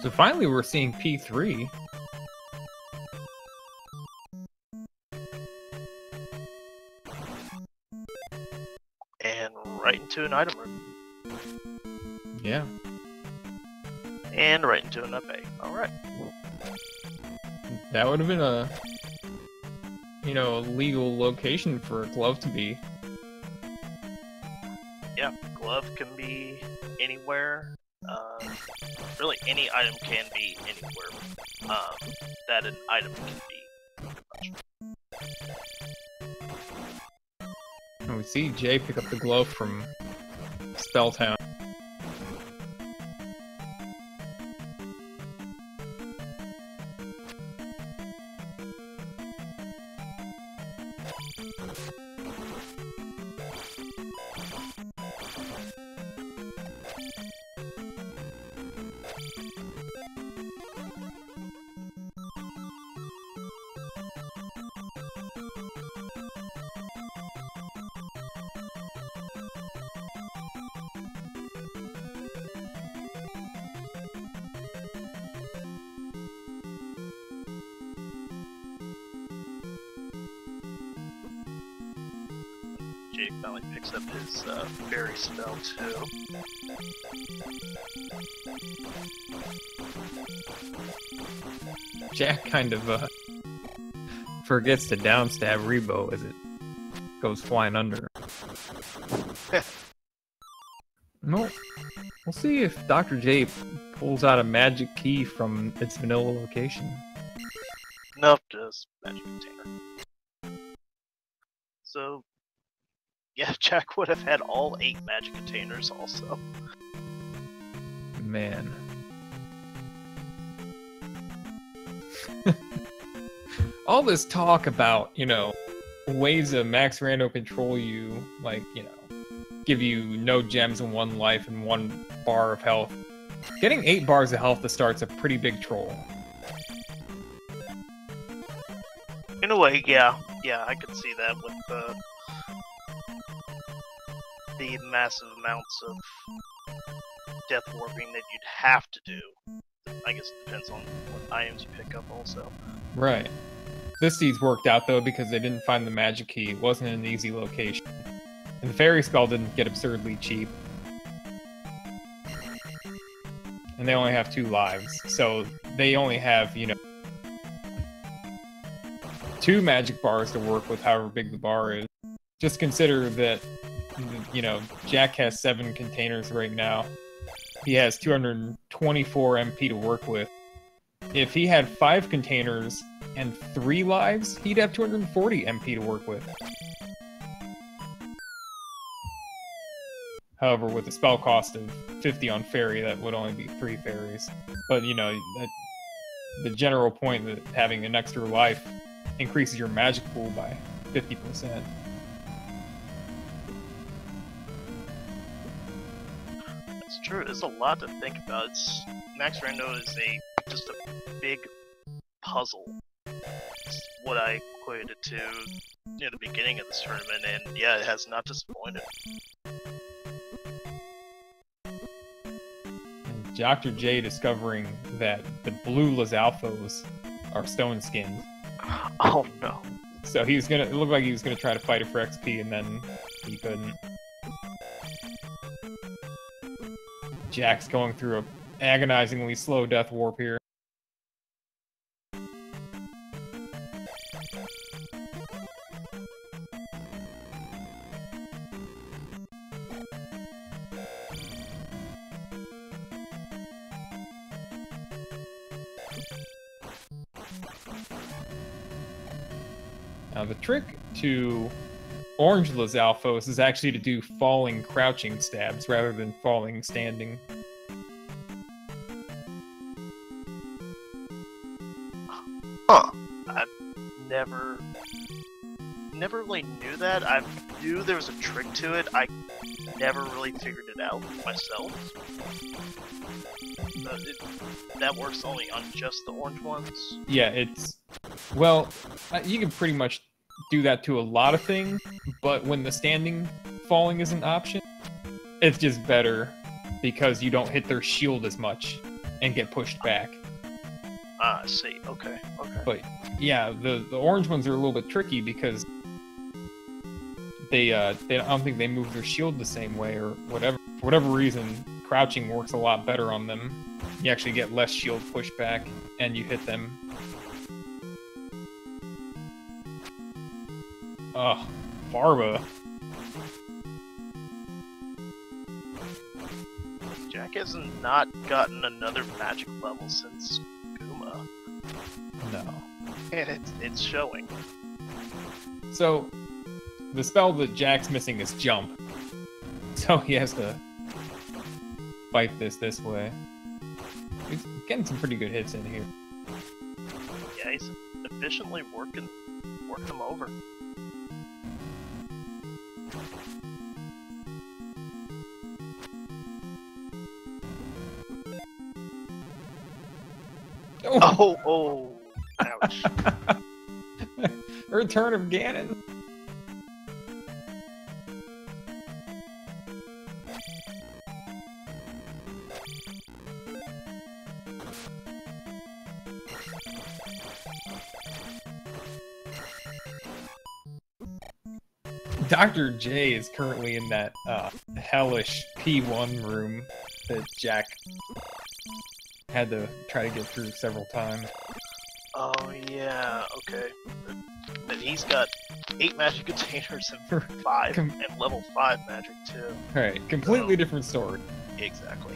So finally we're seeing P3. And right into an item room. Yeah. And right into an up A. Alright. That would have been a, you know, legal location for a glove to be. Yeah, glove can be anywhere. Really, any item can be anywhere that an item can be. And we see Jay pick up the glove from Spelltown. Jake finally picks up his fairy spell too. Jack kind of forgets to downstab Rebo as it goes flying under. No, we'll see if Dr. J pulls out a magic key from its vanilla location. Nope, just magic container. So, yeah, Jack would have had all 8 magic containers also. Man. All this talk about, you know, ways of max rando control you, like, you know, give you no gems and 1 life and 1 bar of health. Getting 8 bars of health to start's a pretty big troll. In a way, yeah, I could see that with the massive amounts of death warping that you'd have to do. I guess it depends on what items you pick up also. Right. This seed's worked out though because they didn't find the magic key. It wasn't in an easy location. And the fairy skull didn't get absurdly cheap. And they only have 2 lives, so they only have, you know, 2 magic bars to work with, however big the bar is. Just consider that, you know, Jack has 7 containers right now. He has 224 MP to work with. If he had 5 containers and 3 lives, he'd have 240 MP to work with. However, with a spell cost of 50 on fairy, that would only be 3 fairies. But, you know, the general point that having an extra life increases your magic pool by 50%. That's true. There's a lot to think about. Max Rando is just a big puzzle. It's what I equated it to near the beginning of this tournament, and yeah, it has not disappointed. And Dr. J discovering that the blue Lizalfos are stone skinned. Oh no. So it looked like he was gonna try to fight it for XP, and then he couldn't. Jack's going through a agonizingly slow death warp here. Now the trick to orange Lizalfos is actually to do falling crouching stabs rather than falling standing. Huh. I never really knew that. I knew there was a trick to it. I never really figured it out myself. That works only on just the orange ones? Yeah, well, you can pretty much do that to a lot of things, but when the standing falling is an option, it's just better because you don't hit their shield as much and get pushed back. Ah, I see. Okay. But yeah, the orange ones are a little bit tricky because they I don't think they move their shield the same way or whatever. For whatever reason, crouching works a lot better on them. You actually get less shield pushback and you hit them. Ugh, Barba. Jack has not gotten another magic level since Guma. No. And it's showing. So, the spell that Jack's missing is Jump. So he has to fight this way. He's getting some pretty good hits in here. Yeah, he's efficiently working them over. Oh, ouch. Return of Ganon. Dr. J is currently in that hellish P1 room that Jack had to try to get through several times. Oh yeah, okay. But he's got 8 magic containers and 5, and level 5 magic too. Alright, completely different story. Exactly.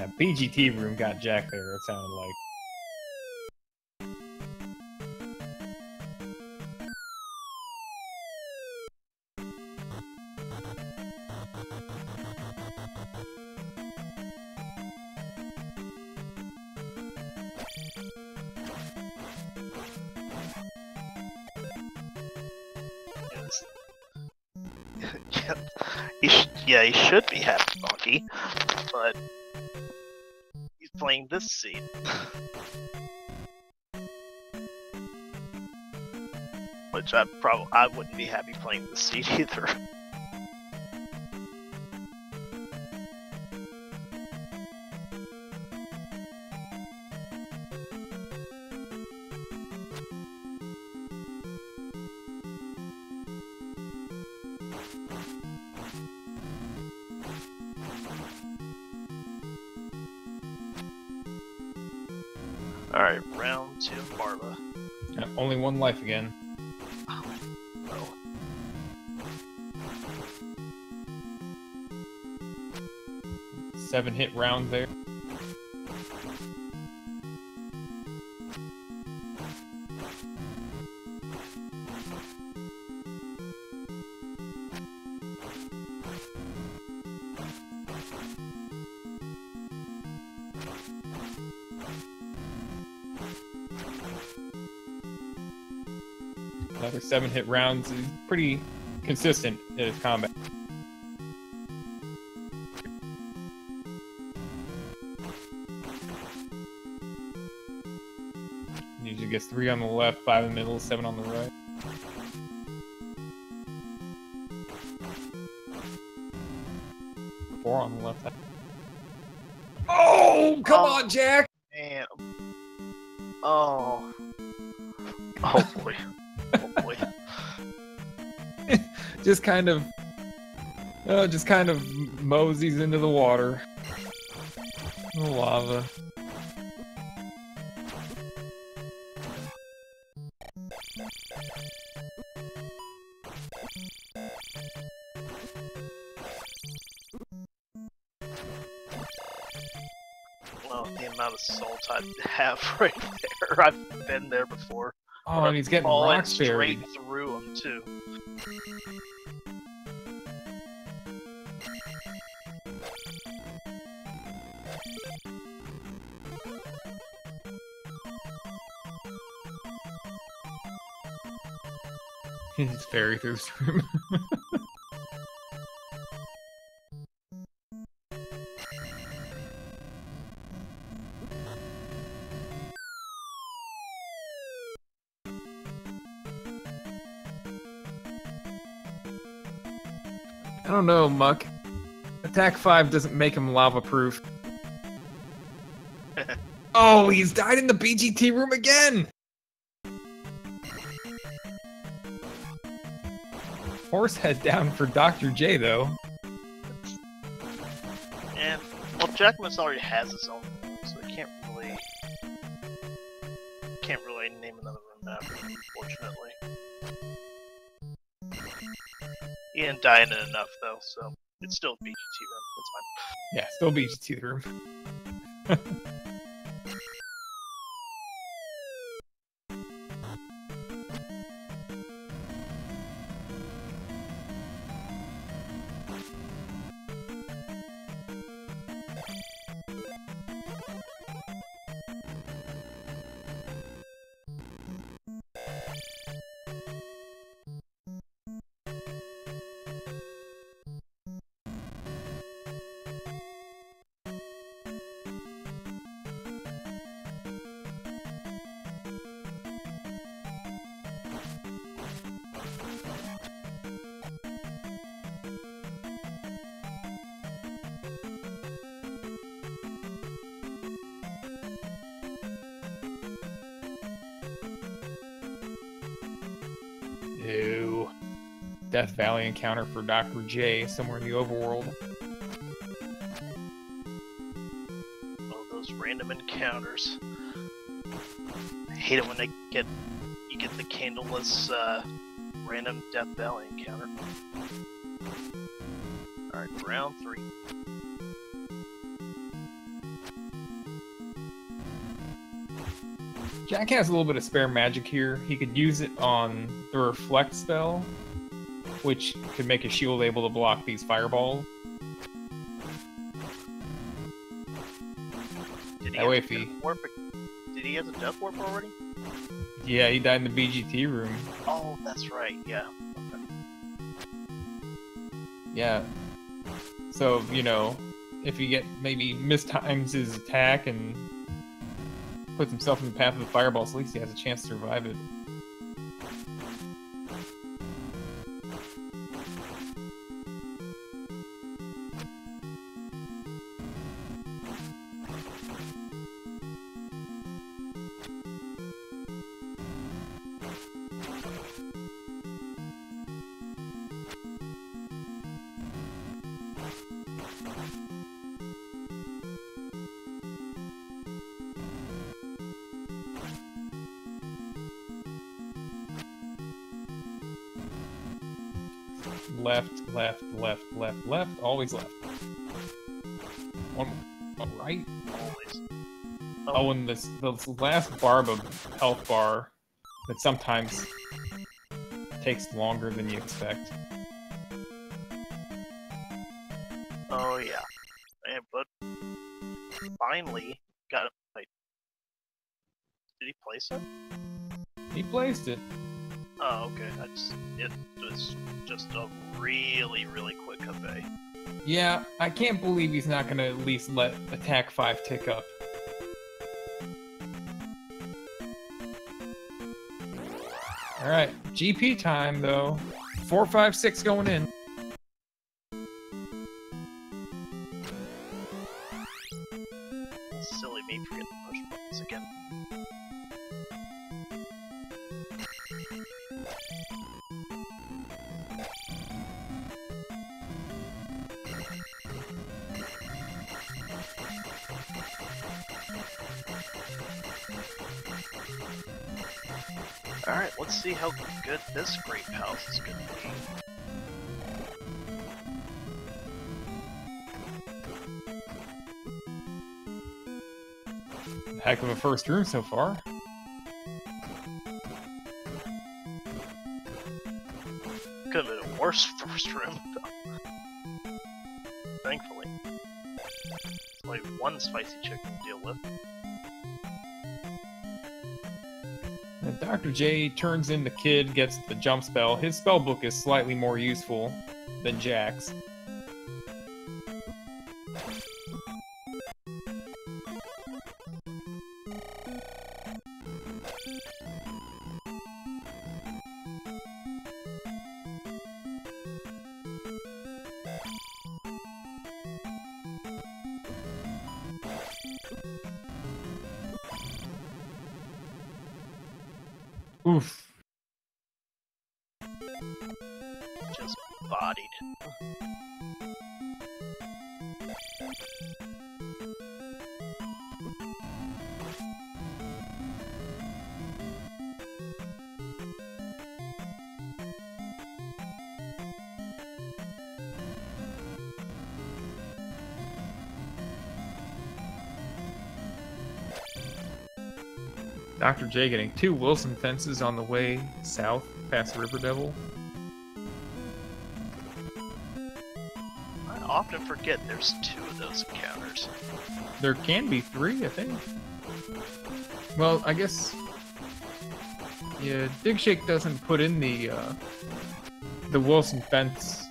Yeah, BGT room got Jack there, it sounded like. Yeah, he should be happy, Monkey, but he's playing this seed. Which I wouldn't be happy playing this seed either. Alright, round 2, Marva. Yeah, only one life again. Oh, no. Seven hit round there. Another 7 hit rounds. He's pretty consistent in his combat. Usually gets 3 on the left, 5 in the middle, 7 on the right. Four on the left. Oh, come on, Jack! Man. Oh. Oh boy. Oh boy. just kind of moseys into the water. The lava. Well, the amount of salt I have right there. I've been there before. Oh, and he's getting rocks buried. Straight through him too. He's very through this room. I don't know, Muck. Attack 5 doesn't make him lava-proof. Oh, he's died in the BGT room again! Horse head down for Dr. J, though. And, well, jackimus already has his own room, so he can't really name another room after him, unfortunately. He didn't die in it enough, though, so it's still a BGT room. It's fine. Yeah, still BGT room. Ew. Death Valley encounter for Dr. J somewhere in the overworld. Oh, those random encounters. I hate it when you get the candleless random Death Valley encounter. Alright, round 3. Jack has a little bit of spare magic here. He could use it on the reflect spell, which could make his shield able to block these fireballs. Did That way if he... Did he have the death warp already? Yeah, he died in the BGT room. Oh, that's right, yeah. Okay. Yeah. So, you know, if he maybe mistimes his attack and puts himself in the path of the fireballs, at least he has a chance to survive it. Left, left, left, left, left, always left. One right. Always. Oh, and this last barb of health bar that sometimes takes longer than you expect. Oh yeah. But finally got it. Wait. Did he place it? He placed it. Oh, okay. It was just a really, really quick convey. Yeah, I can't believe he's not gonna at least let attack 5 tick up. Alright, GP time though. 4, 5, 6 going in. Silly me forgetting to push buttons again. Alright, let's see how good this grape house is gonna be. Heck of a first room so far. Could have been a worse first room, though. Thankfully. It's only one spicy chicken to deal with. And Dr. J turns in the kid, gets the jump spell. His spell book is slightly more useful than Jack's. Oof. Just bodied it. Dr. J getting 2 Wilson fences on the way south past River Devil. I often forget there's 2 of those encounters. There can be 3, I think. Well, I guess... Yeah, Dig Shake doesn't put in the Wilson fence.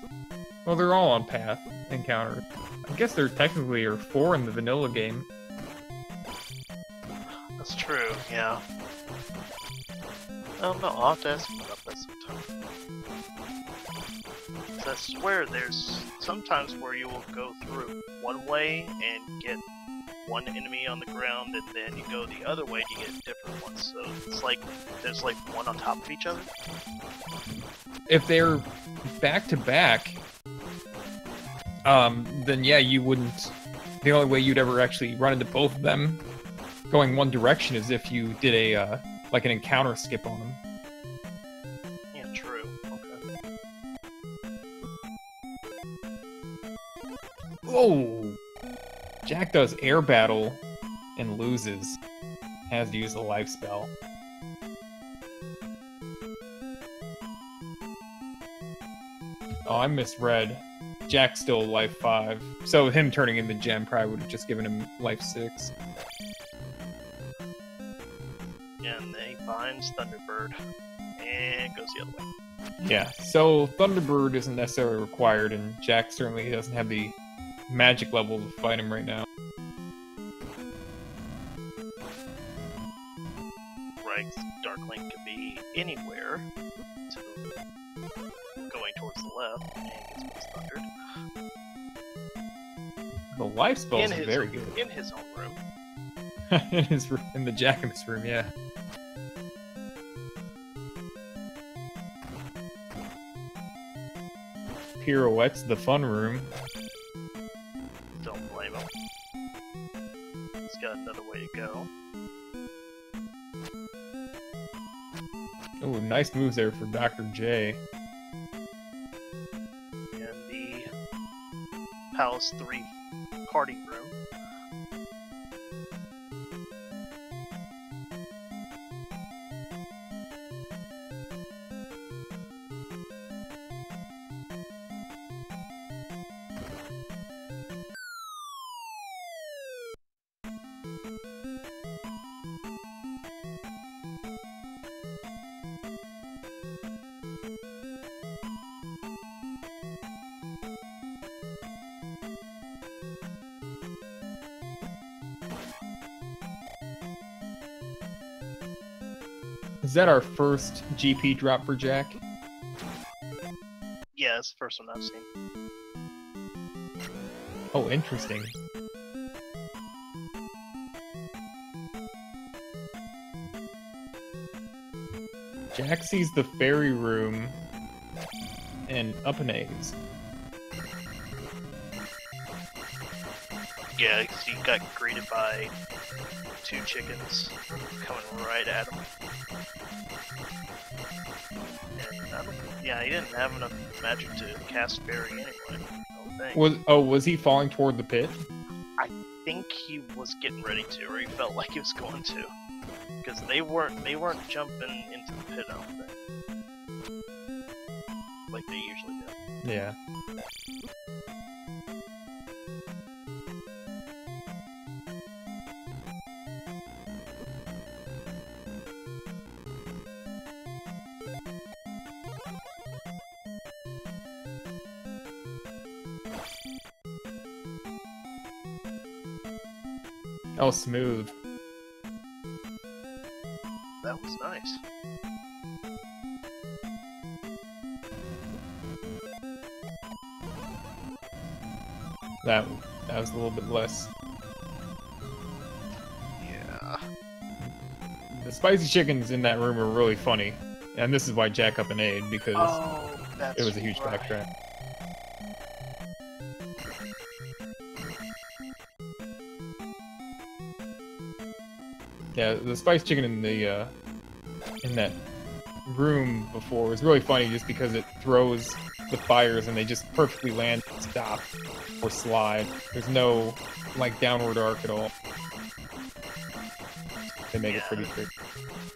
Well, they're all on path encounter. I guess there technically are 4 in the vanilla game. That's true, yeah. Oh no, I'll have to ask him about that sometime. 'Cause I swear there's sometimes where you will go through one way and get one enemy on the ground, and then you go the other way to get different ones. So it's like there's like one on top of each other. If they're back to back, then yeah, you wouldn't. The only way you'd ever actually run into both of them going one direction is if you did a like an encounter skip on them. Yeah, true. Okay. Oh, Jack does air battle and loses. has to use a life spell. Oh, I misread. Jack's still life 5. So him turning into gem probably would have just given him life 6. And then he finds Thunderbird and goes the other way. Yeah, so Thunderbird isn't necessarily required, and Jack certainly doesn't have the magic level to fight him right now. Right, Dark Link can be anywhere going towards the left and gets thundered. The life spells are very good. In his own room. in the jackimus room, yeah. Pirouette's the fun room. Don't blame him. He's got another way to go. Oh, nice moves there for Dr. J. And the Palace 3 party room. Is that our first GP drop for Jack? Yeah, it's the first one I've seen. Oh, interesting. Jack sees the fairy room and up an A's. Yeah, because he got greeted by 2 chickens coming right at him. Yeah, he didn't have enough magic to cast fairy anyway. I don't think. Was he falling toward the pit? I think he was getting ready to, or he felt like he was going to, because they weren't jumping into the pit, I don't think, like they usually do. Yeah. Oh, smooth. That was nice. That was a little bit less. Yeah. The spicy chickens in that room are really funny, and this is why Jack up an aid, because it was a huge backtrack. Yeah, the spiced chicken in that room before was really funny just because it throws the fires and they just perfectly land and stop or slide. There's no like downward arc at all. They make it pretty quick.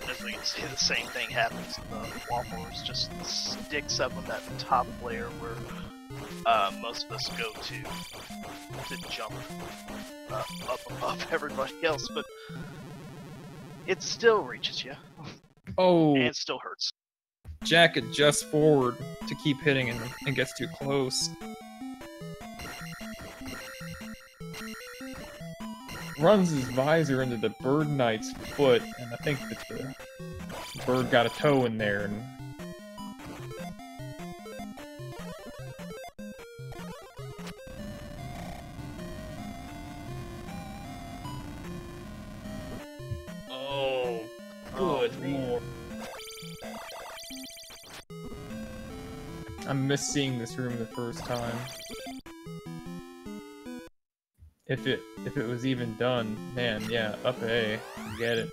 As we can see, the same thing happens. The waffles just sticks up on that top layer where most of us go to jump up above everybody else, but it still reaches you. Oh, and it still hurts. Jack adjusts forward to keep hitting and gets too close. Runs his visor into the bird knight's foot, and I think that the bird got a toe in there. And I missed seeing this room the first time. If it was even done, man, yeah, up A, get it.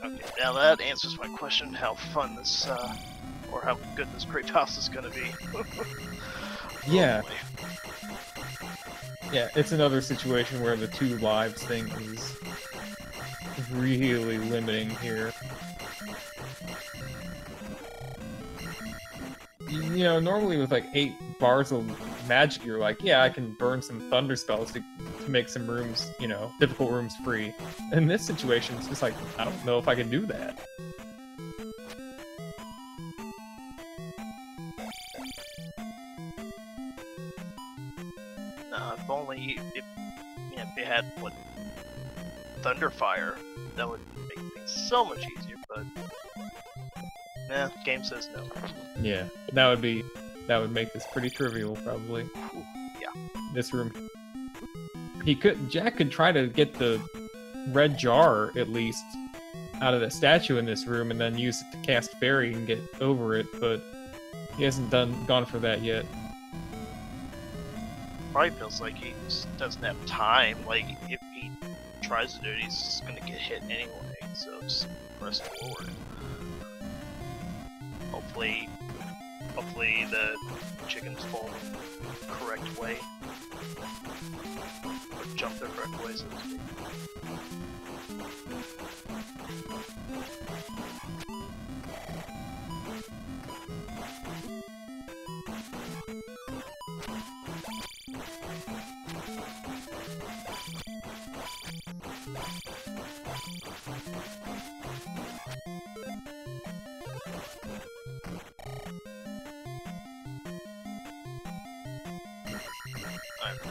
Okay, now that answers my question: how fun this, or how good this grape house is gonna be. Yeah. Yeah, it's another situation where the 2 lives thing is really limiting here. You know, normally with like 8 bars of magic, you're like, yeah, I can burn some thunder spells to make some rooms, you know, difficult rooms free. In this situation, it's just like, I don't know if I can do that. If only if they had what Thunderfire, that would make things so much easier. But nah, game says no. Yeah, that would make this pretty trivial, probably. Ooh, yeah. This room. Jack could try to get the red jar, at least, out of the statue in this room, and then use it to cast Fairy and get over it, but he hasn't gone for that yet. Probably feels like he just doesn't have time. Like, if he tries to do it, he's gonna get hit anyway, so just press forward. Hopefully the chickens fall the correct way. Or jump the correct way, so to speak.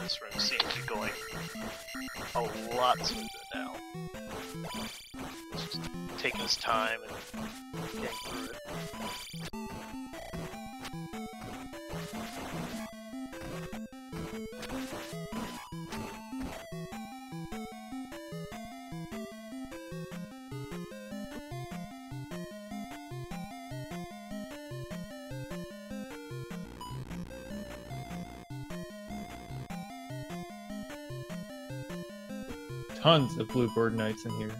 This room seems to be going a lot smoother now. It's just taking his time and getting through it. Tons of Bluebird Knights in here.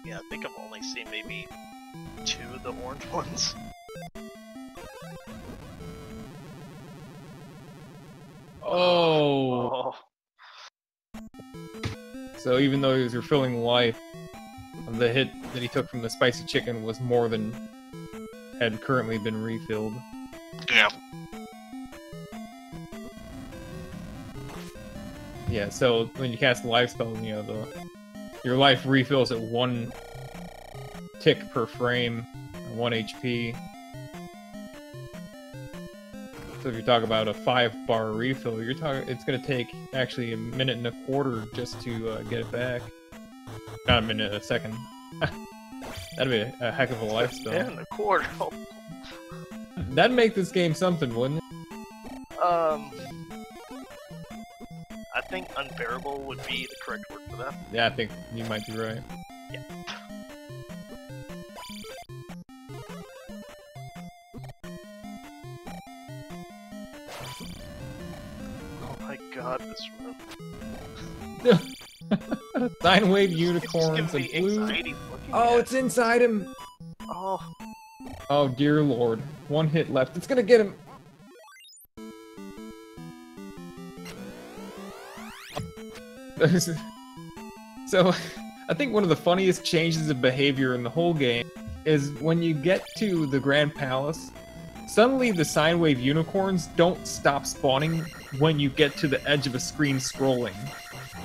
Yeah, I think I've only seen maybe 2 of the orange ones. Oh! So even though he was refilling life, the hit that he took from the spicy chicken was more than had currently been refilled. Yeah. Yeah, so when you cast the life spell, you know, your life refills at 1 tick per frame, or 1 HP. So if you talk about a 5-bar refill, it's gonna take actually a minute and a quarter just to get it back. Not a minute, a second. That'd be a heck of a life spell. Minute and a quarter. That'd make this game something, wouldn't it? I think unbearable would be the correct word for that. Yeah, I think you might be right. Yeah. Oh my god, this room. Sine wave unicorns and blue. Oh, it's inside him! Oh. Oh, dear lord. 1 hit left. It's gonna get him! So, I think one of the funniest changes of behavior in the whole game is when you get to the Grand Palace, suddenly the sine wave unicorns don't stop spawning when you get to the edge of a screen scrolling,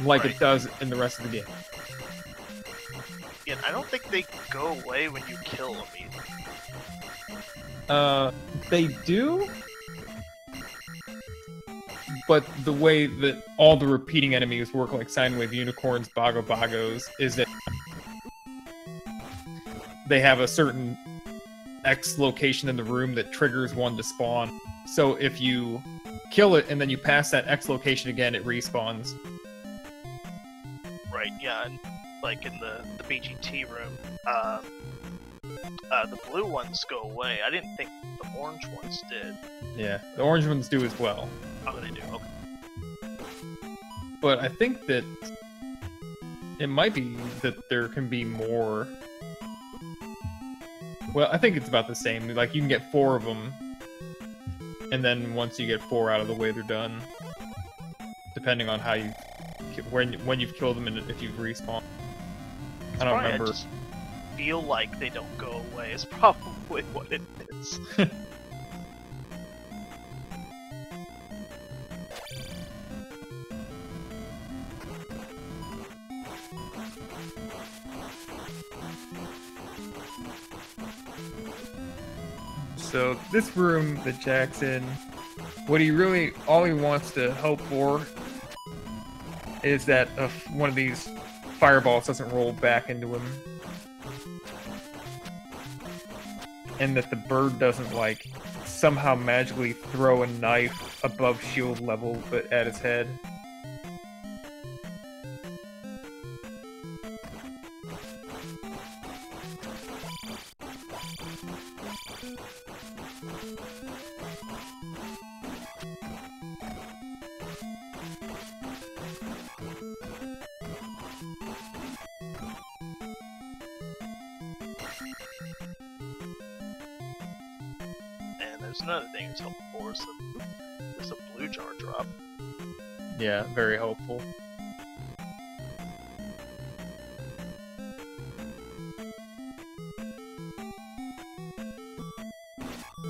like it does in the rest of the game. Yeah, I don't think they go away when you kill them either. They do? But the way that all the repeating enemies work like sine wave unicorns, bogos, is that they have a certain X location in the room that triggers one to spawn. So if you kill it and then you pass that X location again, it respawns. Right, yeah, and like in the BGT room, the blue ones go away. I didn't think the orange ones did. Yeah, the orange ones do as well. Oh, they do, okay. But I think that it might be that there can be more Well, I think it's about the same. Like, you can get 4 of them, and then once you get 4 out of the way, they're done. Depending on how you, when you've killed them and if you've respawned. I don't remember. I just feel like they don't go away. Is probably what it is. So this room that Jack's in, all he wants to hope for is that one of these fireballs doesn't roll back into him. And that the bird doesn't, like, somehow magically throw a knife above shield level but at his head. There's another thing that's helpful for us. There's a blue jar drop. Yeah, very helpful.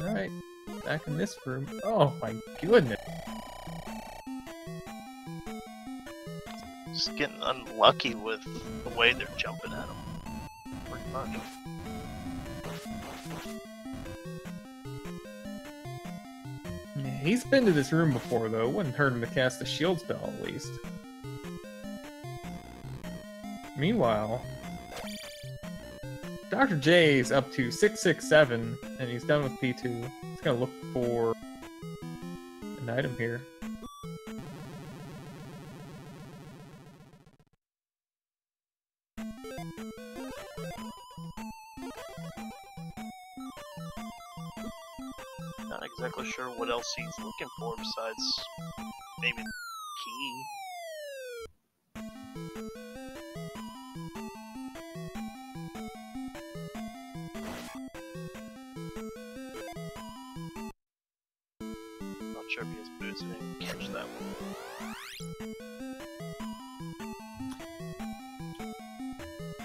Alright, back in this room. Oh my goodness. Just getting unlucky with the way they're jumping at them. Pretty much. He's been to this room before, though. It wouldn't hurt him to cast a shield spell, at least. Meanwhile, Dr. J is up to 667, and he's done with P2. He's gonna look for an item here. Not exactly sure what else he's looking for besides maybe the key. Not sure if he has boots, I didn't catch that one.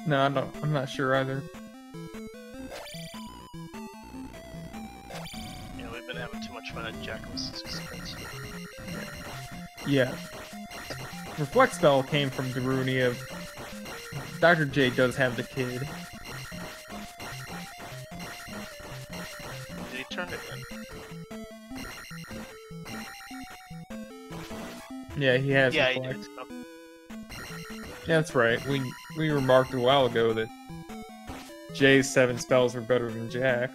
No, I'm not sure either. We've been having too much fun at Jackimus's expense. Yeah. Reflect spell came from Darunia. Dr. J does have the kid. Did he turn it in? Yeah, he has Yeah, reflect. he did. Oh. Yeah, that's right. We remarked a while ago that Jay's 7 spells were better than Jack.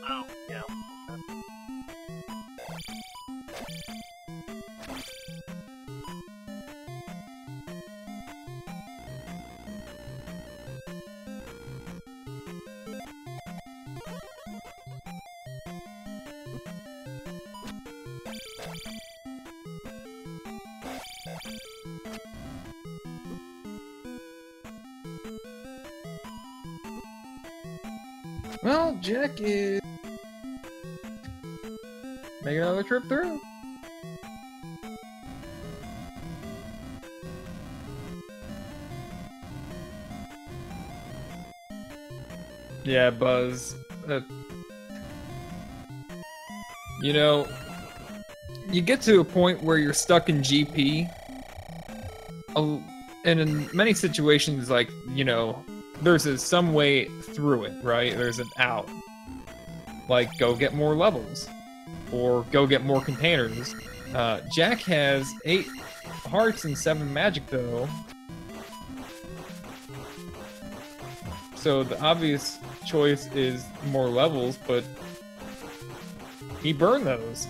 Oh, yeah. Well, Jack is making another trip through. Yeah, Buzz. You know, you get to a point where you're stuck in GP, and in many situations, like, you know, there's some way through it, right? There's an out. Like, go get more levels. Or go get more containers. Jack has 8 hearts and 7 magic, though. So the obvious choice is more levels, but he burned those.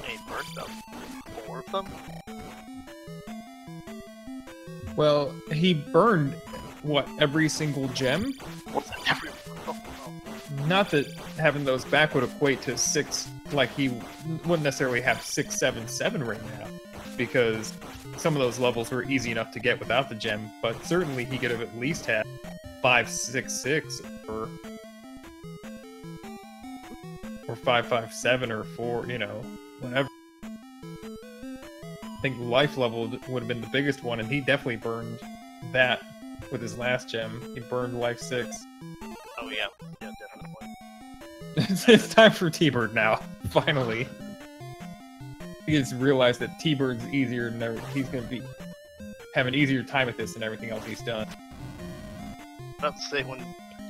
He burned them. 4 of them? Well, he burned, what, every single gem? What's every... Oh, Not that having those back would equate to 6 like he wouldn't necessarily have 677 right now, because some of those levels were easy enough to get without the gem, but certainly he could have at least had 566 or 557 or 4, you know, whatever. I think life level would have been the biggest one, and he definitely burned that with his last gem. He burned life 6. Oh yeah, definitely. It's time for T-Bird now, finally. He has realized that T-Bird's easier than he's going to have an easier time at this than everything else he's done. About to say, when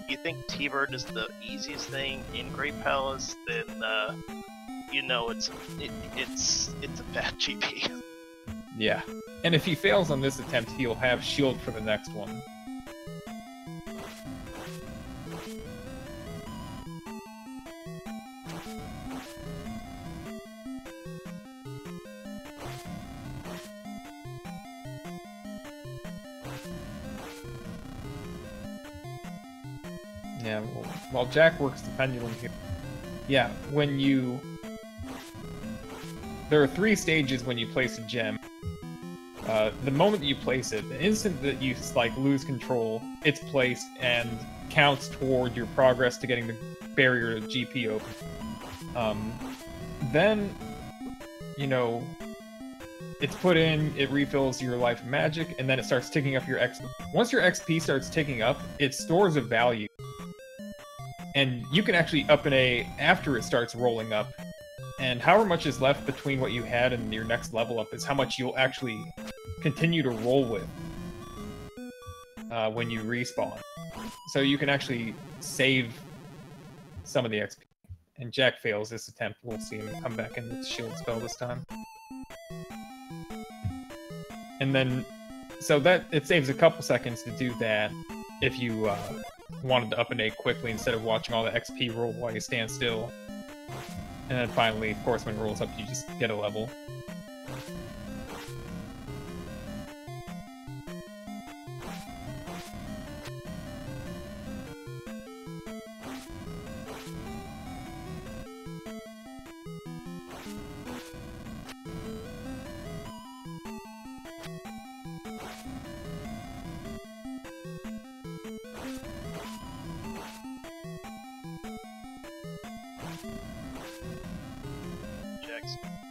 you think T-Bird is the easiest thing in Great Palace, then you know it's a bad GP. Yeah, and if he fails on this attempt, he'll have shield for the next one. Yeah, well, while Jack works the pendulum here. Yeah, there are 3 stages when you place a gem. The moment that you place it, the instant that you like lose control, it's placed and counts toward your progress to getting the barrier to GP open. Then, you know, it's put in, it refills your life and magic, and then it starts ticking up your XP. Once your XP starts ticking up, it stores a value. And you can actually up an A after it starts rolling up. And however much is left between what you had and your next level up is how much you'll actually continue to roll with when you respawn. So you can actually save some of the XP. And Jack fails this attempt. We'll see him come back in with the shield spell this time. And then, so that it saves a couple seconds to do that if you wanted to up an A quickly instead of watching all the XP roll while you stand still. And then finally, of course, when it rolls up, you just get a level.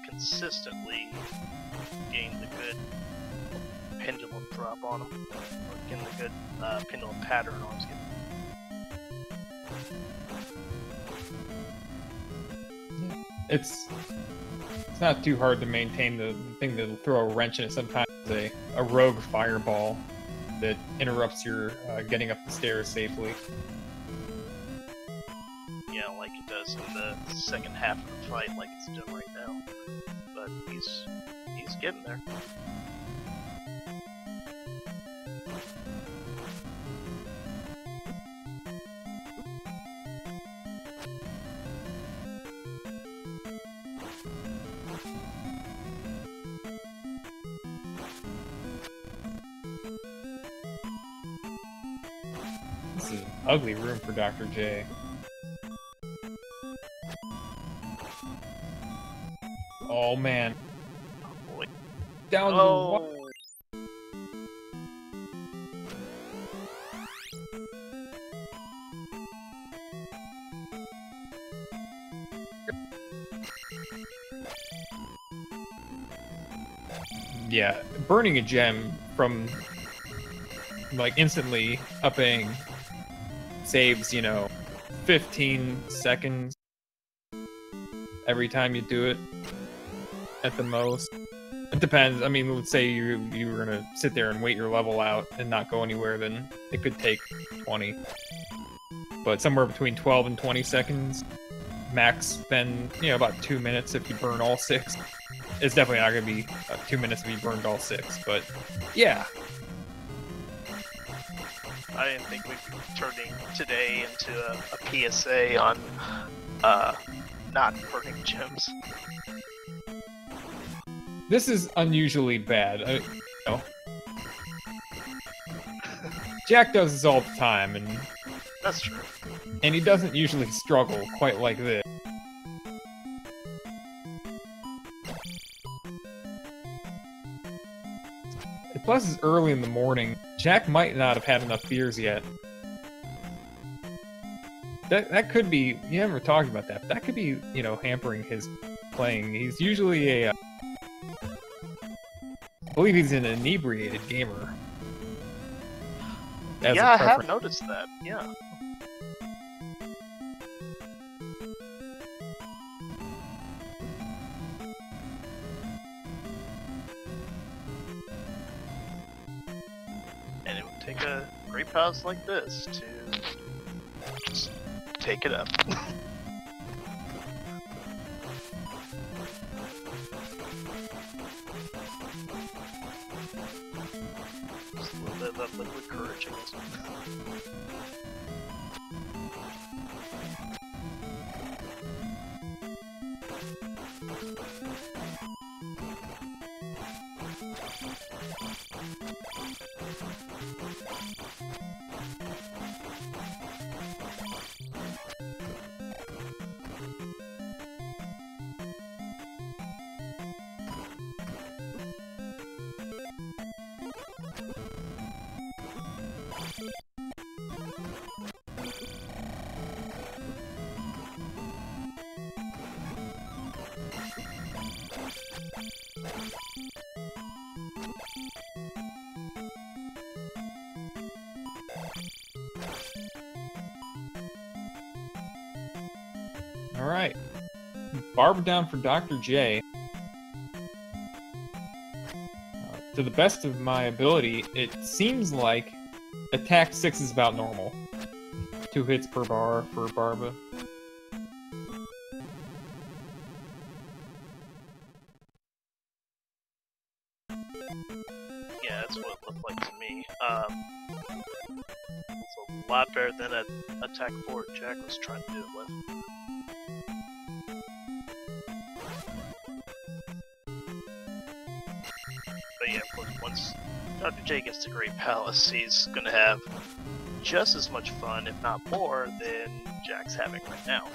Consistently getting the good pendulum drop on him, or getting the good pendulum pattern on him. It's not too hard to maintain. The thing that'll throw a wrench in it sometimes is a rogue fireball that interrupts your getting up the stairs safely. Yeah, like it does in the second half of the fight, like it's doing right now. But he's getting there. This is an ugly room for Dr. J. Oh man. Oh boy. Down to the water. Yeah, burning a gem from like instantly upping saves, you know, 15 seconds every time you do it at the most. It depends. I mean, let's say you were gonna sit there and wait your level out and not go anywhere, then it could take 20. But somewhere between 12 and 20 seconds max, then, you know, about 2 minutes if you burn all 6. It's definitely not going to be 2 minutes if you burned all 6, but yeah. I didn't think we'd be turning today into a PSA on not burning gems. This is unusually bad. You know. Jack does this all the time, and that's true. And he doesn't usually struggle quite like this. Plus, it's early in the morning. Jack might not have had enough beers yet. That could be. You haven't talked about that. But that could be, you know, hampering his playing. He's usually a. I believe he's an inebriated gamer. Yeah, I have noticed that. Yeah. And it would take a great pause like this to just take it up. Just a little bit of that liquid courage, I guess. Alright. Barb down for Dr. J. To the best of my ability, it seems like attack 6 is about normal. 2 hits per bar for Barba. Yeah, that's what it looked like to me. It's a lot better than that attack 4 Jack was trying to do it with. But yeah, of course, once Dr. J gets to Great Palace, he's gonna have just as much fun, if not more, than Jack's having right now.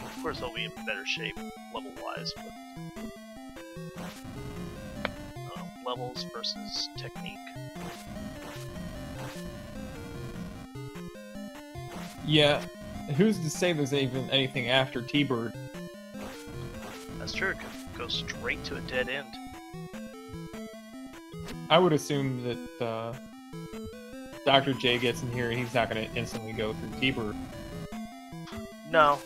Of course, he'll be in better shape level-wise, but levels versus technique. Yeah, who's to say there's even anything after T-Bird? That's true, it could go straight to a dead end. I would assume that Dr. J gets in here and he's not going to instantly go through T-Bird. No,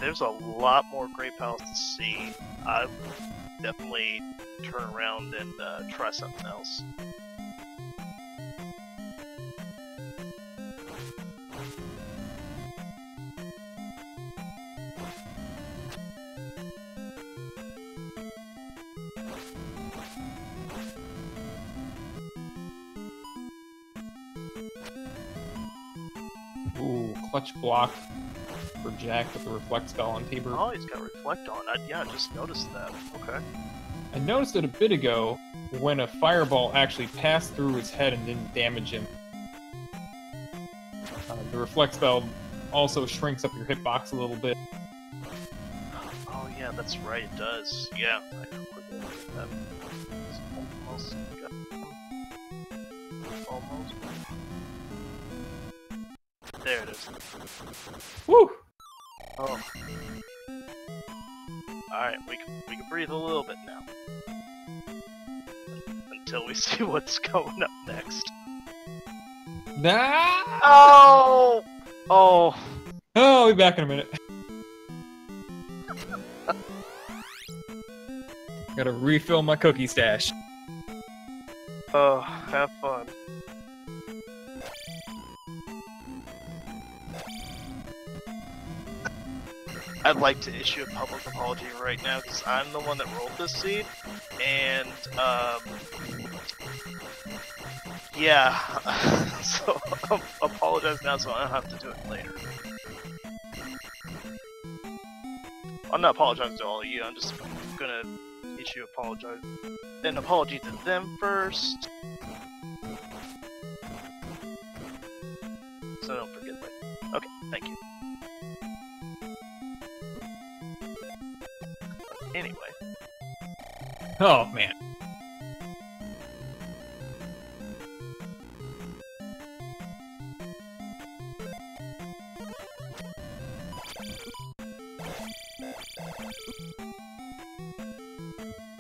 there's a lot more Great Palace to see. I definitely turn around and try something else. Ooh, clutch block for Jack with the reflect spell on T-Bird. Oh, he's got reflect on. Yeah, I just noticed that. Okay. I noticed it a bit ago when a fireball actually passed through his head and didn't damage him. The reflect spell also shrinks up your hitbox a little bit. Oh yeah, that's right, it does. Yeah, I quickly look at that. It's almost got... Almost. There it is. Woo! Oh. Alright, we can breathe a little bit now. Until we see what's going up next. Nah! Oh! Oh! Oh, I'll be back in a minute. Gotta refill my cookie stash. Oh, have fun. I'd like to issue a public apology right now because I'm the one that rolled this scene, and yeah, so apologize now so I don't have to do it later. I'm not apologizing to all of you, I'm just gonna least you apologize. An apology to them first. So don't forget that. Okay, thank you. Anyway. Oh, man.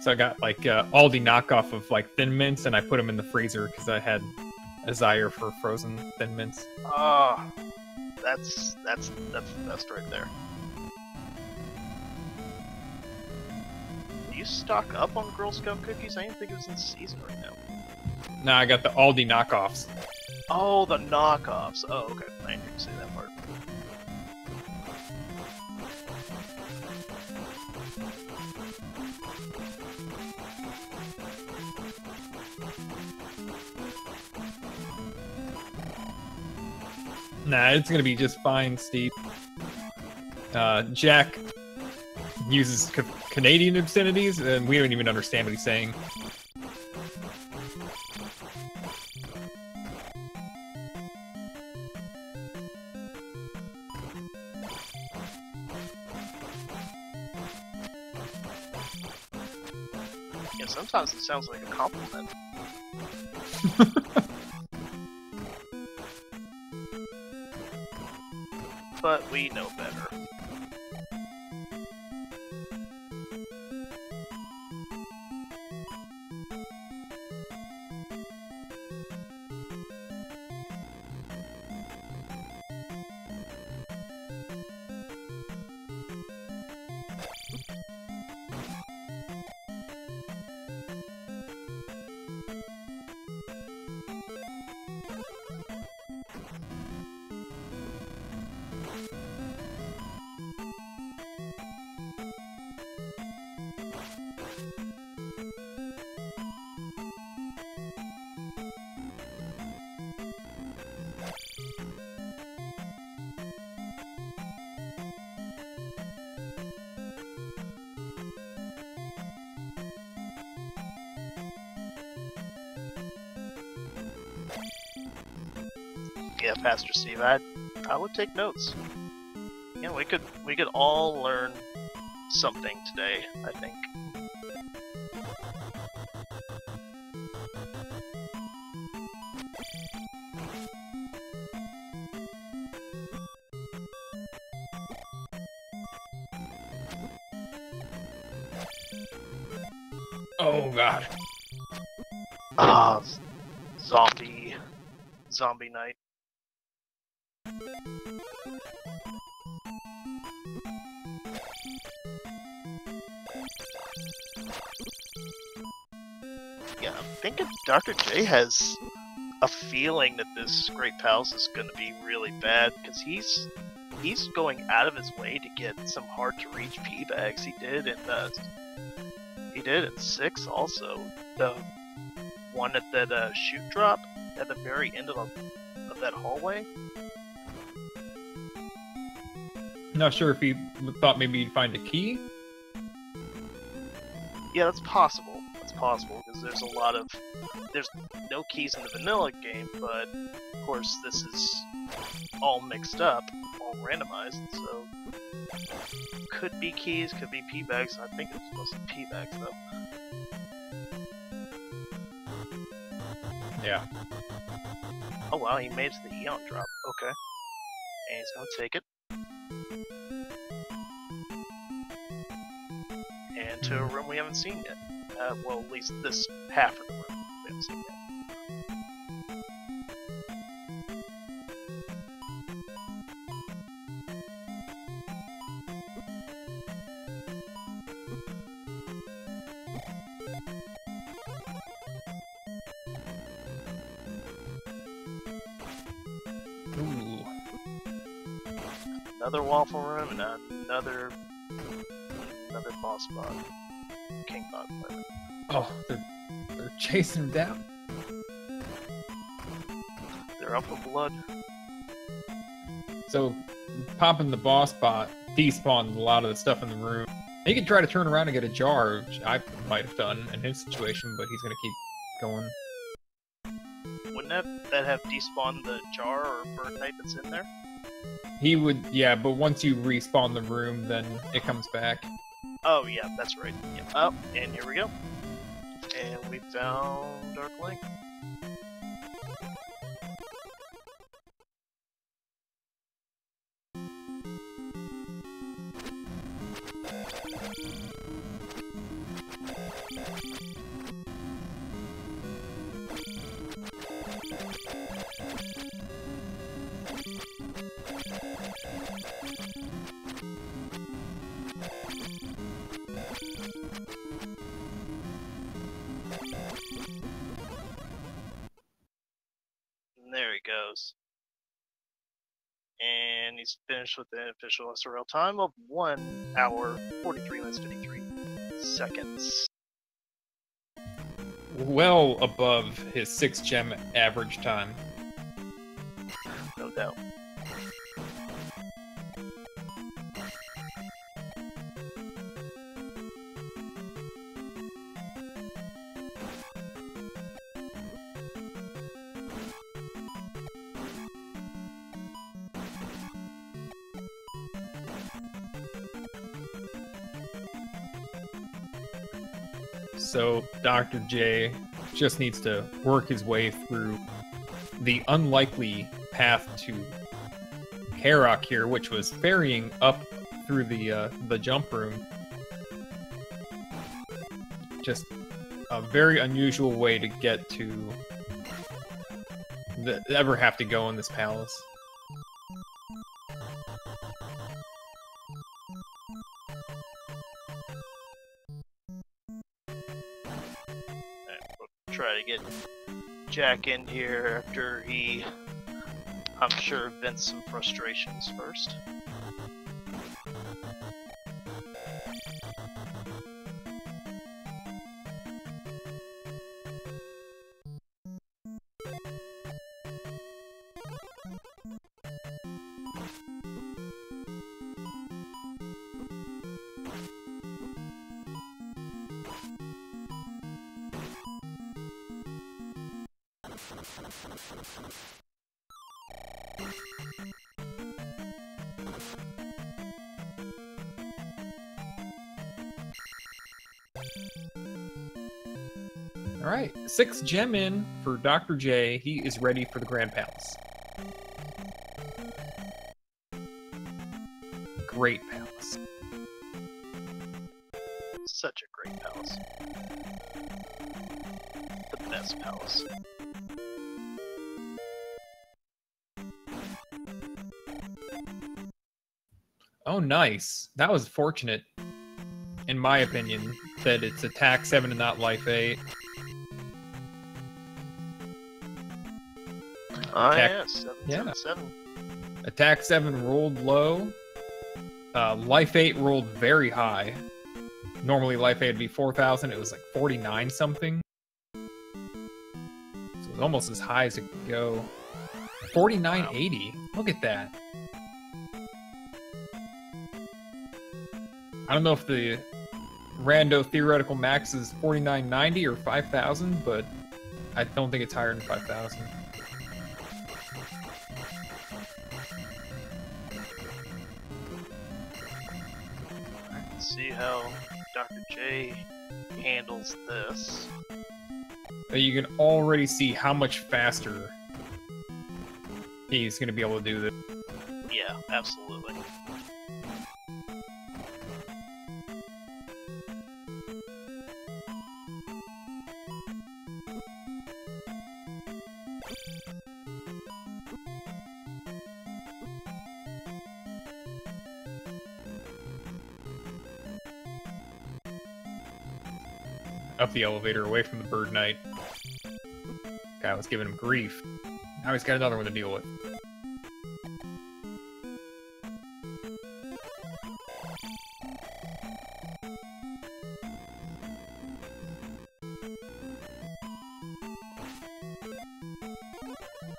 So I got like Aldi knockoff of like Thin Mints, and I put them in the freezer because I had a desire for frozen Thin Mints. Ah, that's the best right there. Do you stock up on Girl Scout cookies? I didn't think it was in season right now. Nah, I got the Aldi knockoffs. Oh, the knockoffs. Oh, okay. I didn't even say that part. Nah, it's gonna be just fine, Steve. Jack uses Canadian obscenities, and we don't even understand what he's saying. Yeah, sometimes it sounds like a compliment. But we know better. Yeah, Pastor Steve, I would take notes. Yeah, we could all learn something today, I think. Oh god. Ah, zombie night. Yeah, I'm thinking Dr. J has a feeling that this Great Palace is going to be really bad, because he's going out of his way to get some hard to reach P bags. He did in 6 also. The one at that shoot drop at the very end of that hallway. Not sure if he thought maybe he'd find a key. Yeah, that's possible. That's possible, because there's no keys in the vanilla game, but of course this is all mixed up, all randomized, so could be keys, could be P bags. I think it's mostly P bags though. Yeah. Oh wow, he made it to the Eon drop. Okay, and he's gonna take it. And to a room we haven't seen yet. Well, at least this half of the room we haven't seen yet. Ooh. Another waffle room and another boss spot. King bot. Oh, they're chasing him down. They're up for blood. So, popping the boss bot despawned a lot of the stuff in the room. He could try to turn around and get a jar, which I might have done in his situation, but he's gonna keep going. Wouldn't that have despawned the jar or bird type that's in there? He would, yeah, but once you respawn the room, then it comes back. Oh, yeah, that's right. Yep. Oh, and here we go. And we found Dark Link. There he goes. And he's finished with the official SRL time of 1 hour, 43 minutes, 53 seconds. Well above his 6 gem average time. No doubt. So Dr. J just needs to work his way through the unlikely path to Karok here, which was ferrying up through the jump room. Just a very unusual way to get to ever have to go in this palace. Try to get Jack in here after he, I'm sure, vents some frustrations first. Alright, 6 gem in for Dr. J. He is ready for the Grand Palace. Great palace. Such a great palace. The best palace. Oh, nice. That was fortunate, in my opinion, that it's attack 7 and not life 8. Yeah, 7. Attack 7 rolled low. Life 8 rolled very high. Normally life 8 would be 4,000. It was like 49 something. So it was almost as high as it could go. 4980. Wow. Look at that. I don't know if the rando theoretical max is 4990 or 5,000, but I don't think it's higher than 5,000. See how Dr. J handles this. You can already see how much faster he's going to be able to do this. Yeah, absolutely. Up the elevator away from the Bird Knight. Guy was giving him grief. Now he's got another one to deal with.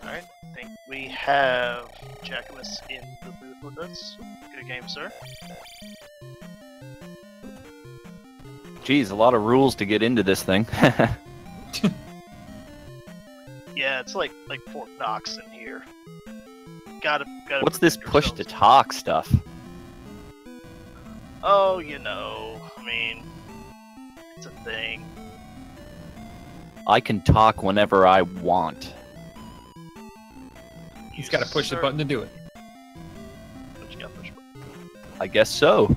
Alright, I think we have jackimus in the booth with us. Good game, sir. Geez, a lot of rules to get into this thing. Yeah, it's like Fort Knox in here. Gotta. What's this push to talk stuff? Oh, you know, I mean, it's a thing. I can talk whenever I want. He's got to push the button to do it. But you gotta push the button. I guess so.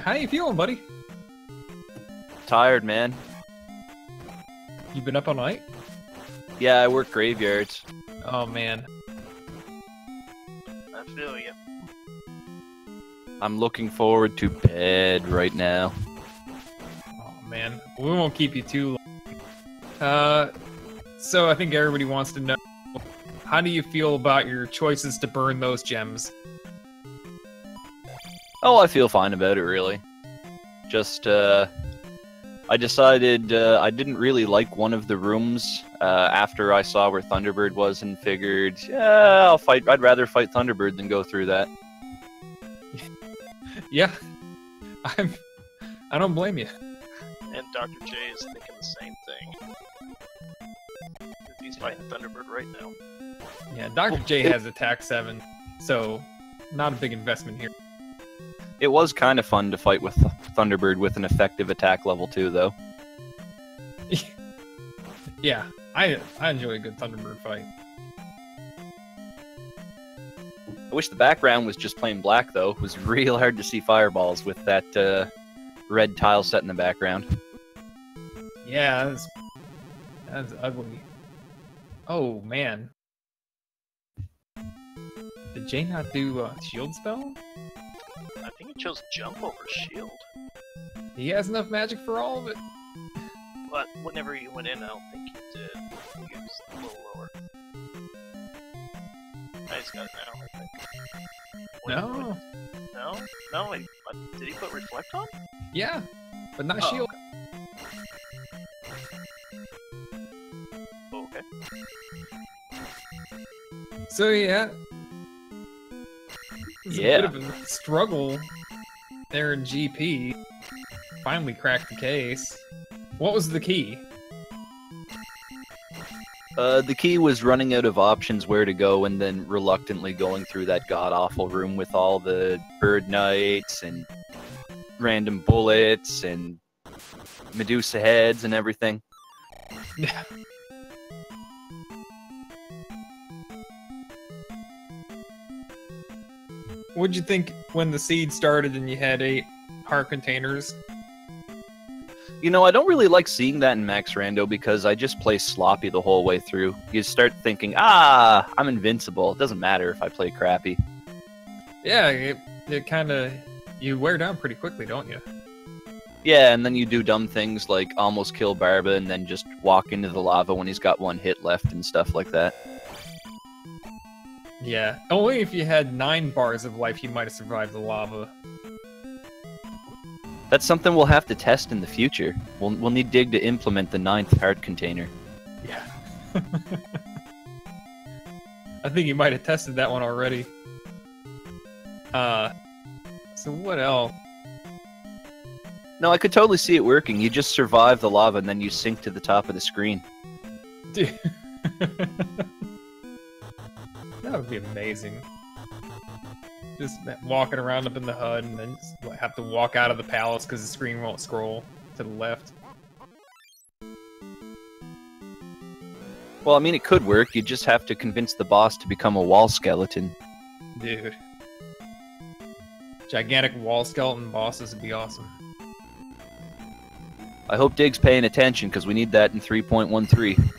How you feeling, buddy? Tired, man. You been up all night? Yeah, I work graveyards. Oh man. I feel you. I'm looking forward to bed right now. Oh man, we won't keep you too long. So I think everybody wants to know, how do you feel about your choices to burn those gems? Oh, I feel fine about it, really. Just, I decided I didn't really like one of the rooms after I saw where Thunderbird was and figured, yeah, I'd rather fight Thunderbird than go through that. Yeah, I don't blame you. And Dr. J is thinking the same thing. He's fighting Thunderbird right now. Yeah, Dr. J has attack 7, so not a big investment here. It was kind of fun to fight with Thunderbird with an effective attack level 2, though. Yeah, I enjoy a good Thunderbird fight. I wish the background was just plain black, though. It was real hard to see fireballs with that red tile set in the background. Yeah, that's ugly. Oh, man. Did Jay not do a shield spell? I think he chose jump over shield. He has enough magic for all of it. But whenever he went in, I don't think he did. He was a little lower. I just got it now, I think. No. No? No, wait. What? Did he put reflect on? Yeah, but not Oh, shield. Okay. So yeah. It's Yeah. a bit of a struggle there in GP. Finally cracked the case. What was the key? The key was running out of options where to go and then reluctantly going through that god-awful room with all the bird knights and random bullets and Medusa heads and everything. What'd you think when the seed started and you had 8 heart containers? You know, I don't really like seeing that in Max Rando because I just play sloppy the whole way through. You start thinking, I'm invincible. It doesn't matter if I play crappy. Yeah, it kind of... You wear down pretty quickly, don't you? Yeah, and then you do dumb things like almost kill Barba and then just walk into the lava when he's got 1 hit left and stuff like that. Yeah. Only if you had 9 bars of life you might have survived the lava. That's something we'll have to test in the future. We'll need Dig to implement the 9th heart container. Yeah. I think you might have tested that one already. So what else? No, I could totally see it working. You just survive the lava and then you sink to the top of the screen. Dude. That would be amazing. Just walking around up in the HUD and then just have to walk out of the palace because the screen won't scroll to the left. Well, I mean, it could work. You just have to convince the boss to become a wall skeleton. Dude. Gigantic wall skeleton bosses would be awesome. I hope Dig's paying attention, because we need that in 3.13.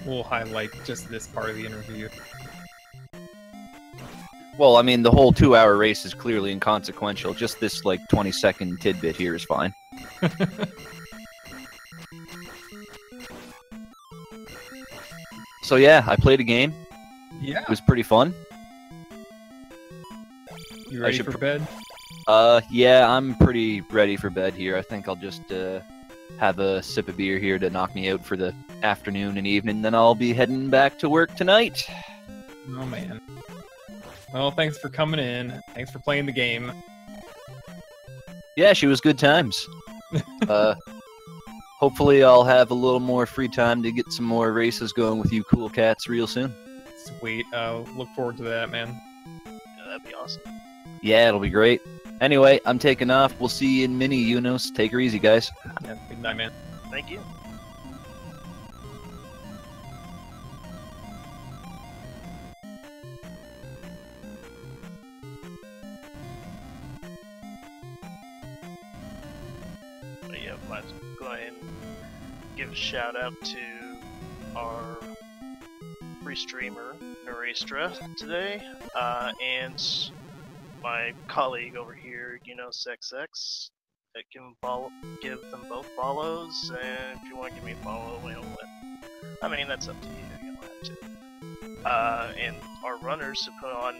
We'll highlight just this part of the interview. Well, I mean, the whole 2-hour race is clearly inconsequential. Just this, 20-second tidbit here is fine. So yeah, I played a game. Yeah. It was pretty fun. You ready for bed? Yeah, I'm pretty ready for bed here. I think I'll just have a sip of beer here to knock me out for the afternoon and evening, then I'll be heading back to work tonight. Oh man. Well, thanks for coming in. Thanks for playing the game. Yeah, she was good times. Hopefully I'll have a little more free time to get some more races going with you cool cats real soon. Sweet. Look forward to that, man. Yeah, that'd be awesome. Yeah, it'll be great. Anyway, I'm taking off. We'll see you in Mini, Unos. Take her easy, guys. Yeah, good night, man. Thank you. But yeah, might as well go ahead and give a shout out to our free streamer, Naristra, today, and my colleague over here, XX. That give them both follows, and if you want to give me a follow, I mean, that's up to you. You don't have to. And our runners have put on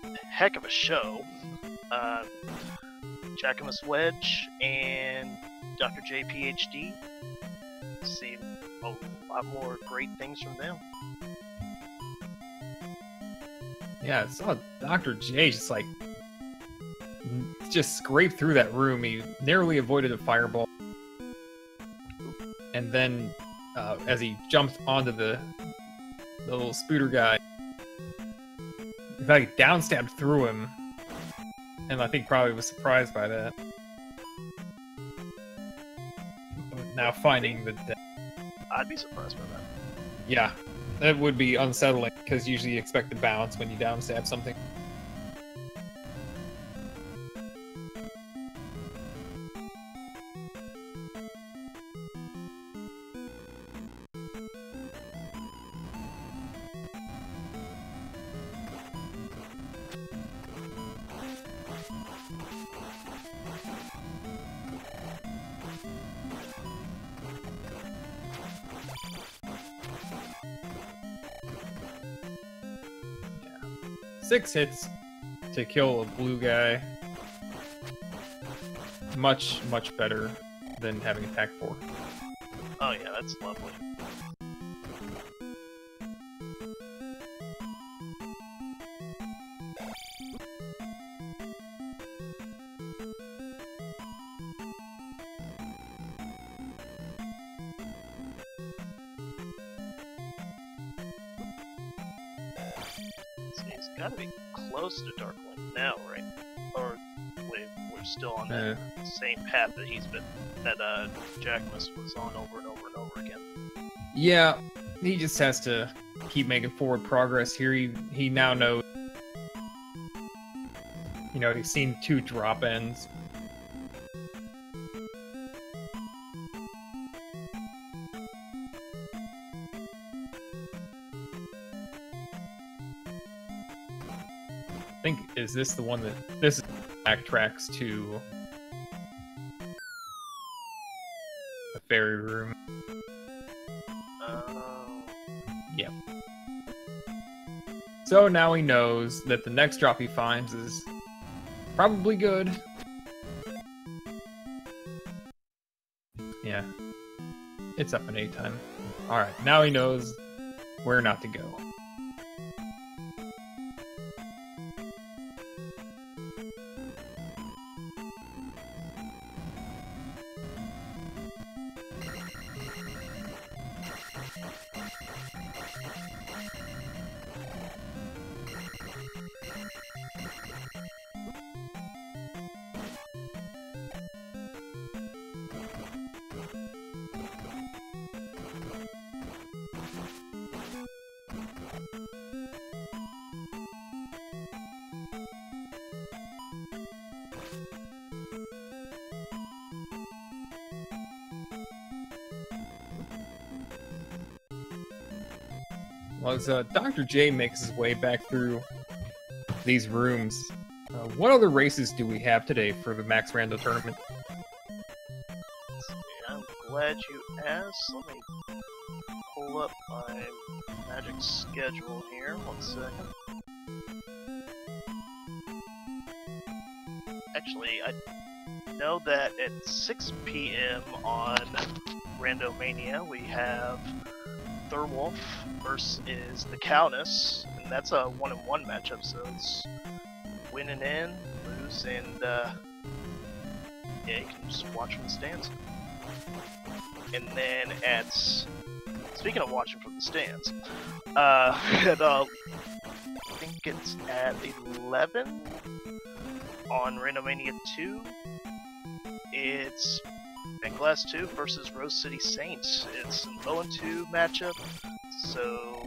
a heck of a show. Jackimus Wedge and drjayphd. See a lot more great things from them. Yeah, I saw Dr. J just scraped through that room. He narrowly avoided a fireball. And then, as he jumped onto the little spooter guy, in fact, he downstabbed through him. And I think probably was surprised by that. But now finding the death. I'd be surprised by that. Yeah, that would be unsettling, because usually you expect to bounce when you downstab something. Yeah. 6 hits to kill a blue guy. Much, much better than having attack 4. Oh yeah, that's lovely. He's gotta be close to Dark Link now, right? Or we're still on that same path that Jackimus was on over and over and over again. Yeah, he just has to keep making forward progress here. He now knows. You know, he's seen 2 drop ends. I think, is this the one that... This backtracks to... the fairy room. Yep. So now he knows that the next drop he finds is probably good. Yeah. It's up in 8 time. Alright, now he knows where not to go. Well, as Dr. J makes his way back through these rooms, what other races do we have today for the Max Rando tournament? I'm glad you asked. Let me pull up my magic schedule here. 1 second. Actually, I know that at 6 p.m. on Randomania we have Thurwolf versus the Countess, and and that's a 1-on-1 matchup, so it's winning in, lose, and yeah, you can just watch from the stands. And then speaking of watching from the stands, I think it's at 11 on Randomania 2. It's Glass 2 versus Rose City Saints. It's an 0-2 matchup, so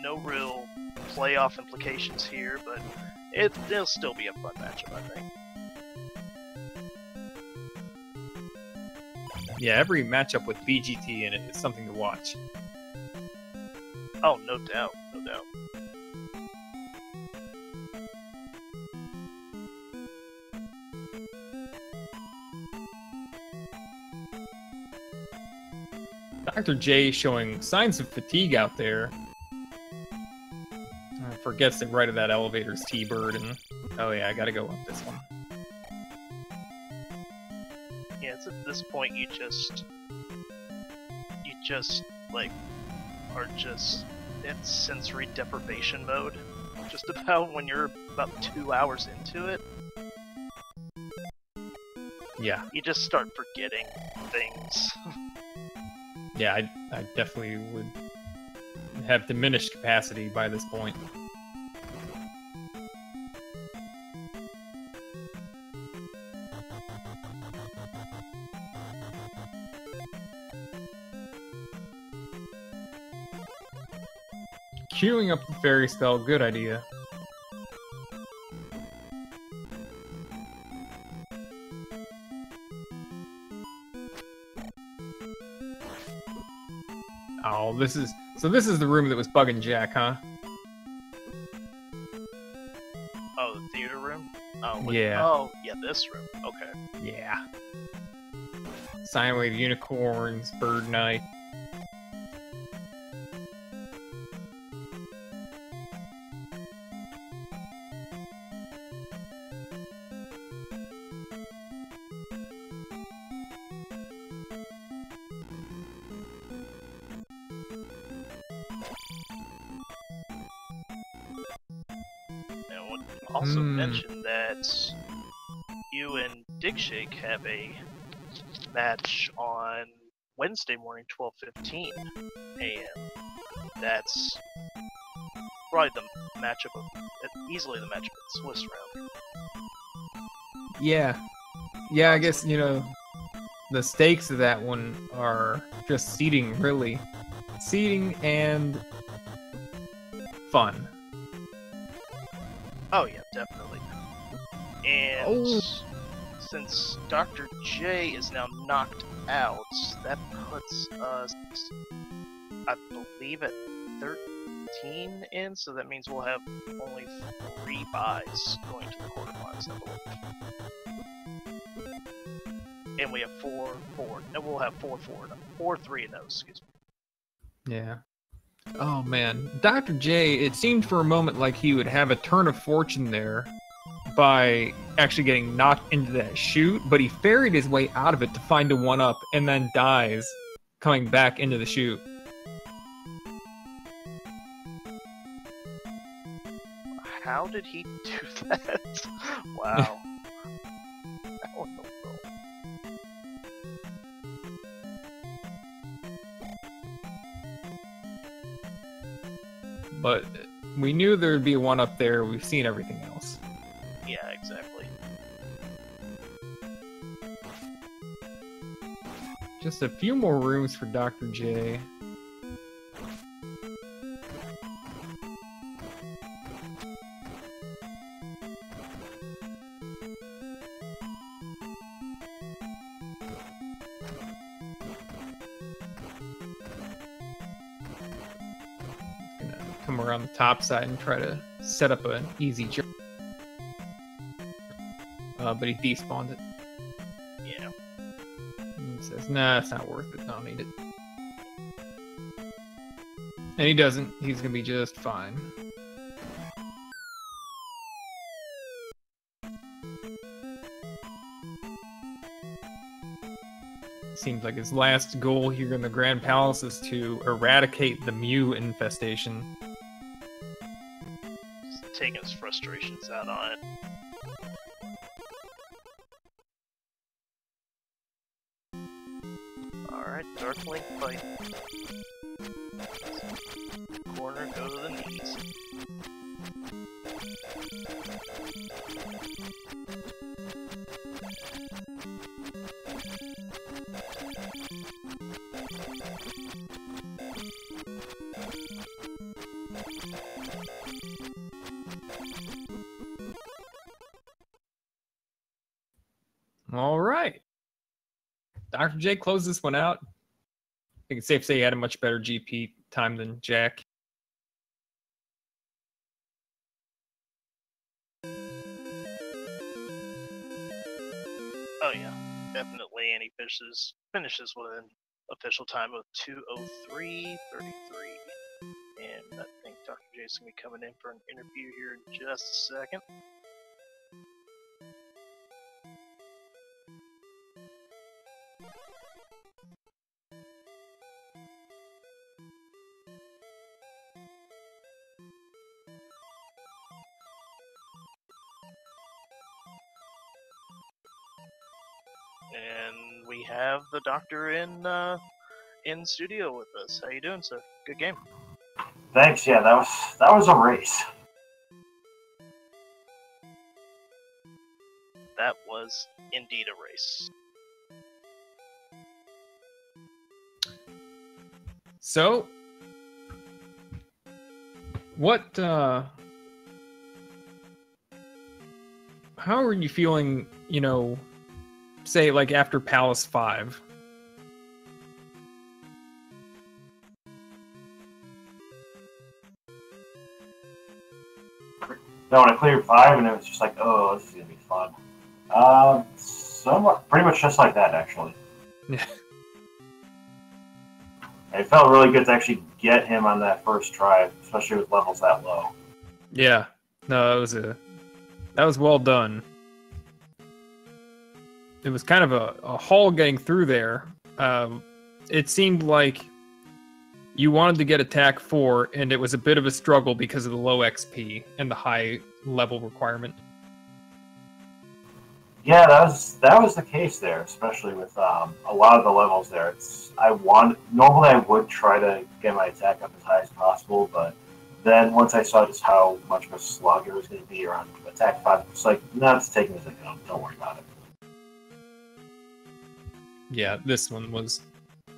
no real playoff implications here, but it'll still be a fun matchup, I think. Yeah, every matchup with BGT in it is something to watch. Oh, no doubt, no doubt. Dr. J showing signs of fatigue out there. Forgets that right of that elevator's T-bird, and oh yeah, I gotta go up this one. Yeah, it's at this point you just like are just in sensory deprivation mode. Just about when you're about 2 hours into it. Yeah. You just start forgetting things. Yeah, I definitely would have diminished capacity by this point. Queuing up the fairy spell, good idea. Oh, this is the room that was bugging Jack, huh? Oh, the theater room? Oh, yeah. Oh, yeah, this room. Okay. Yeah. Sine wave unicorns, bird night. Also mention that you and Digshake have a match on Wednesday morning, 12:15 a.m. That's probably the matchup of easily the matchup of the Swiss round. Yeah. Yeah, I guess, you know, the stakes of that one are just seating, really. Seating and fun. Oh yeah, definitely. And since Dr. J is now knocked out, that puts us, I believe, at 13 in, so that means we'll have only 3 buys going to the quarterfinals, I believe. And we have 4-4. No, we'll have 4-3 in those, excuse me. Yeah. Oh man, Dr. J, it seemed for a moment like he would have a turn of fortune there by actually getting knocked into that chute, but he ferried his way out of it to find a 1-up and then dies coming back into the chute. How did he do that? Wow. How in the world? But we knew there would be a 1-up there. We've seen everything else. Yeah, exactly. Just a few more rooms for Dr. J. Come around the top side and try to set up an easy jump. But he despawned it. Yeah. And he says, nah, it's not worth it. I don't need it. And he doesn't. He's gonna be just fine. Seems like his last goal here in the Grand Palace is to eradicate the Mew infestation. taking his frustrations out on it. Alright, Dark Link fight. Corner, go to the knees. All right. Dr. J closed this one out. I think it's safe to say he had a much better GP time than Jack. Oh yeah, definitely, and he finishes with an official time of 2:03:33. And I think Dr. J's gonna be coming in for an interview here in just a second. And we have the doctor in studio with us. How you doing, sir? Good game. Thanks. Yeah, that was a race. That was indeed a race. So, what, how are you feeling, you know, say, like, after Palace 5? No, when I cleared 5, and it was just like, oh, this is gonna be fun. Somewhat, pretty much just like that, actually. Yeah. It felt really good to actually get him on that first try, especially with levels that low. Yeah. No, that was well done. It was kind of a haul getting through there. It seemed like you wanted to get attack 4, and it was a bit of a struggle because of the low XP and the high level requirement. Yeah, that was the case there, especially with a lot of the levels there. Normally I would try to get my attack up as high as possible, but then once I saw just how much of a slug it was going to be around attack 5, it's like, no, it's taking this account. Don't worry about it. Yeah, this one was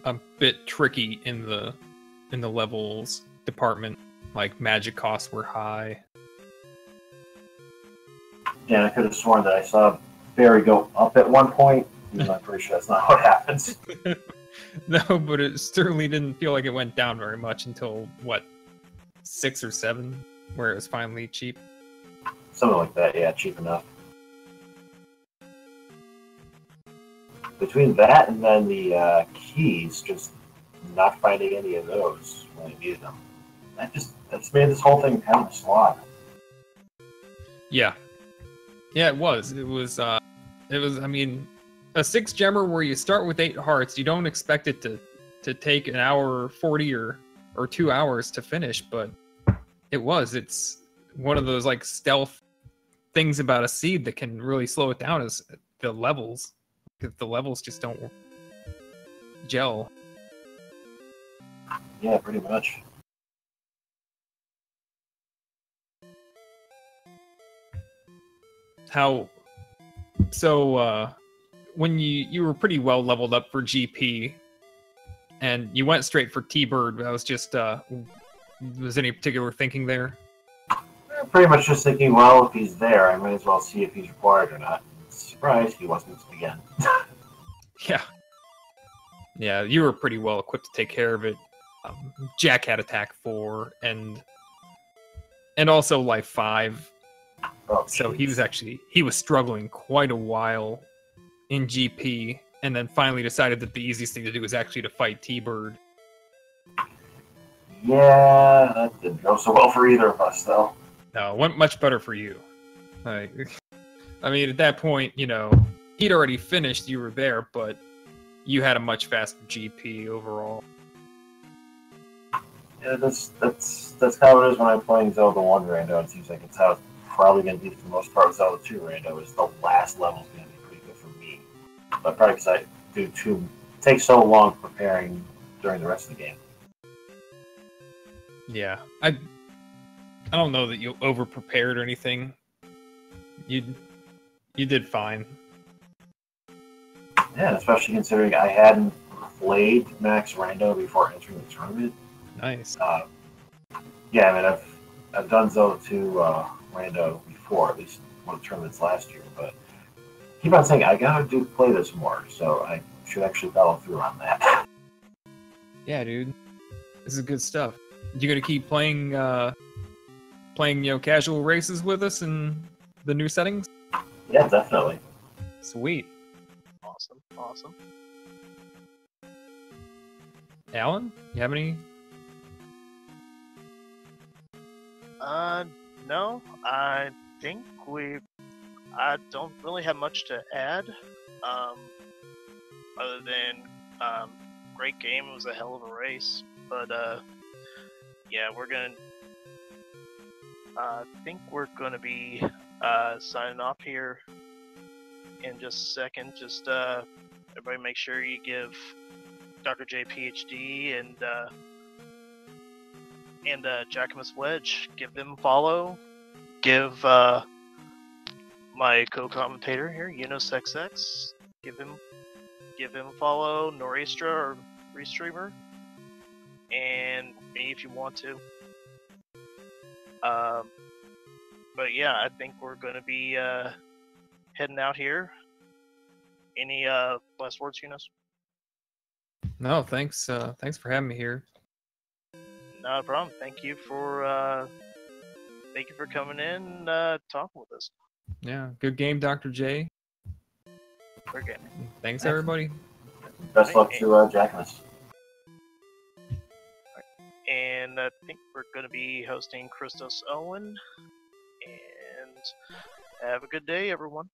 a bit tricky in the levels department. Like, magic costs were high. Yeah, I could have sworn that I saw Barry go up at one point, and I'm pretty sure that's not what happens. No, but it certainly didn't feel like it went down very much until, what, 6 or 7, where it was finally cheap? Something like that, yeah, cheap enough. Between that and then the keys, just not finding any of those when I needed them. That's made this whole thing kind of a slog. Yeah. Yeah, it was. It was, I mean, a 6-gemmer where you start with 8 hearts, you don't expect it to take an hour 40 or 2 hours to finish, but it was. It's one of those, like, stealth things about a seed that can really slow it down is the levels. Because the levels just don't gel. Yeah, pretty much. When you were pretty well leveled up for GP, and you went straight for T-Bird, I was just, was any particular thinking there? Pretty much just thinking, well, if he's there, I might as well see if he's required or not. Surprise, he wasn't again. Yeah. Yeah, you were pretty well equipped to take care of it. Jack had attack 4, and also life 5. Oh, so geez. he was struggling quite a while in GP, and then finally decided that the easiest thing to do was actually to fight T-Bird. Yeah, that didn't go so well for either of us, though. No, it went much better for you. I mean, at that point, you know, he'd already finished, you were there, but you had a much faster GP overall. Yeah, that's how it is when I'm playing Zelda 1 rando. It seems like it's how it's probably going to be for the most part with Zelda 2 rando. Is the last level's going to be pretty good for me. But probably because I take so long preparing during the rest of the game. Yeah, I don't know that you over prepared or anything. You did fine. Yeah, especially considering I hadn't played Max Rando before entering the tournament. Nice. Yeah, I mean, I've done Zelda 2 Rando before, at least one of the tournaments last year, but keep on saying I gotta play this more, so I should actually follow through on that. Yeah, dude, this is good stuff. You gonna keep playing, casual races with us in the new settings? Yeah, definitely. Sweet. Awesome, awesome. Alan, you have any? No, I think I don't really have much to add, other than, great game, it was a hell of a race, but, yeah, I think we're gonna be, signing off here in just a second. Just, everybody make sure you give Dr. J PhD and Jackimus Wedge, give them a follow. Give my co-commentator here, UnosXX, give him a follow. Noristra or Restreamer, and me if you want to. But yeah, I think we're gonna be heading out here. Any last words, Yunus? No, thanks. Thanks for having me here. Not a problem. Thank you for coming in, talking with us. Yeah, good game, Dr. J. Great game. Thanks, everybody. Best luck to Jackimus. And I think we're going to be hosting Christos Owen. And have a good day, everyone.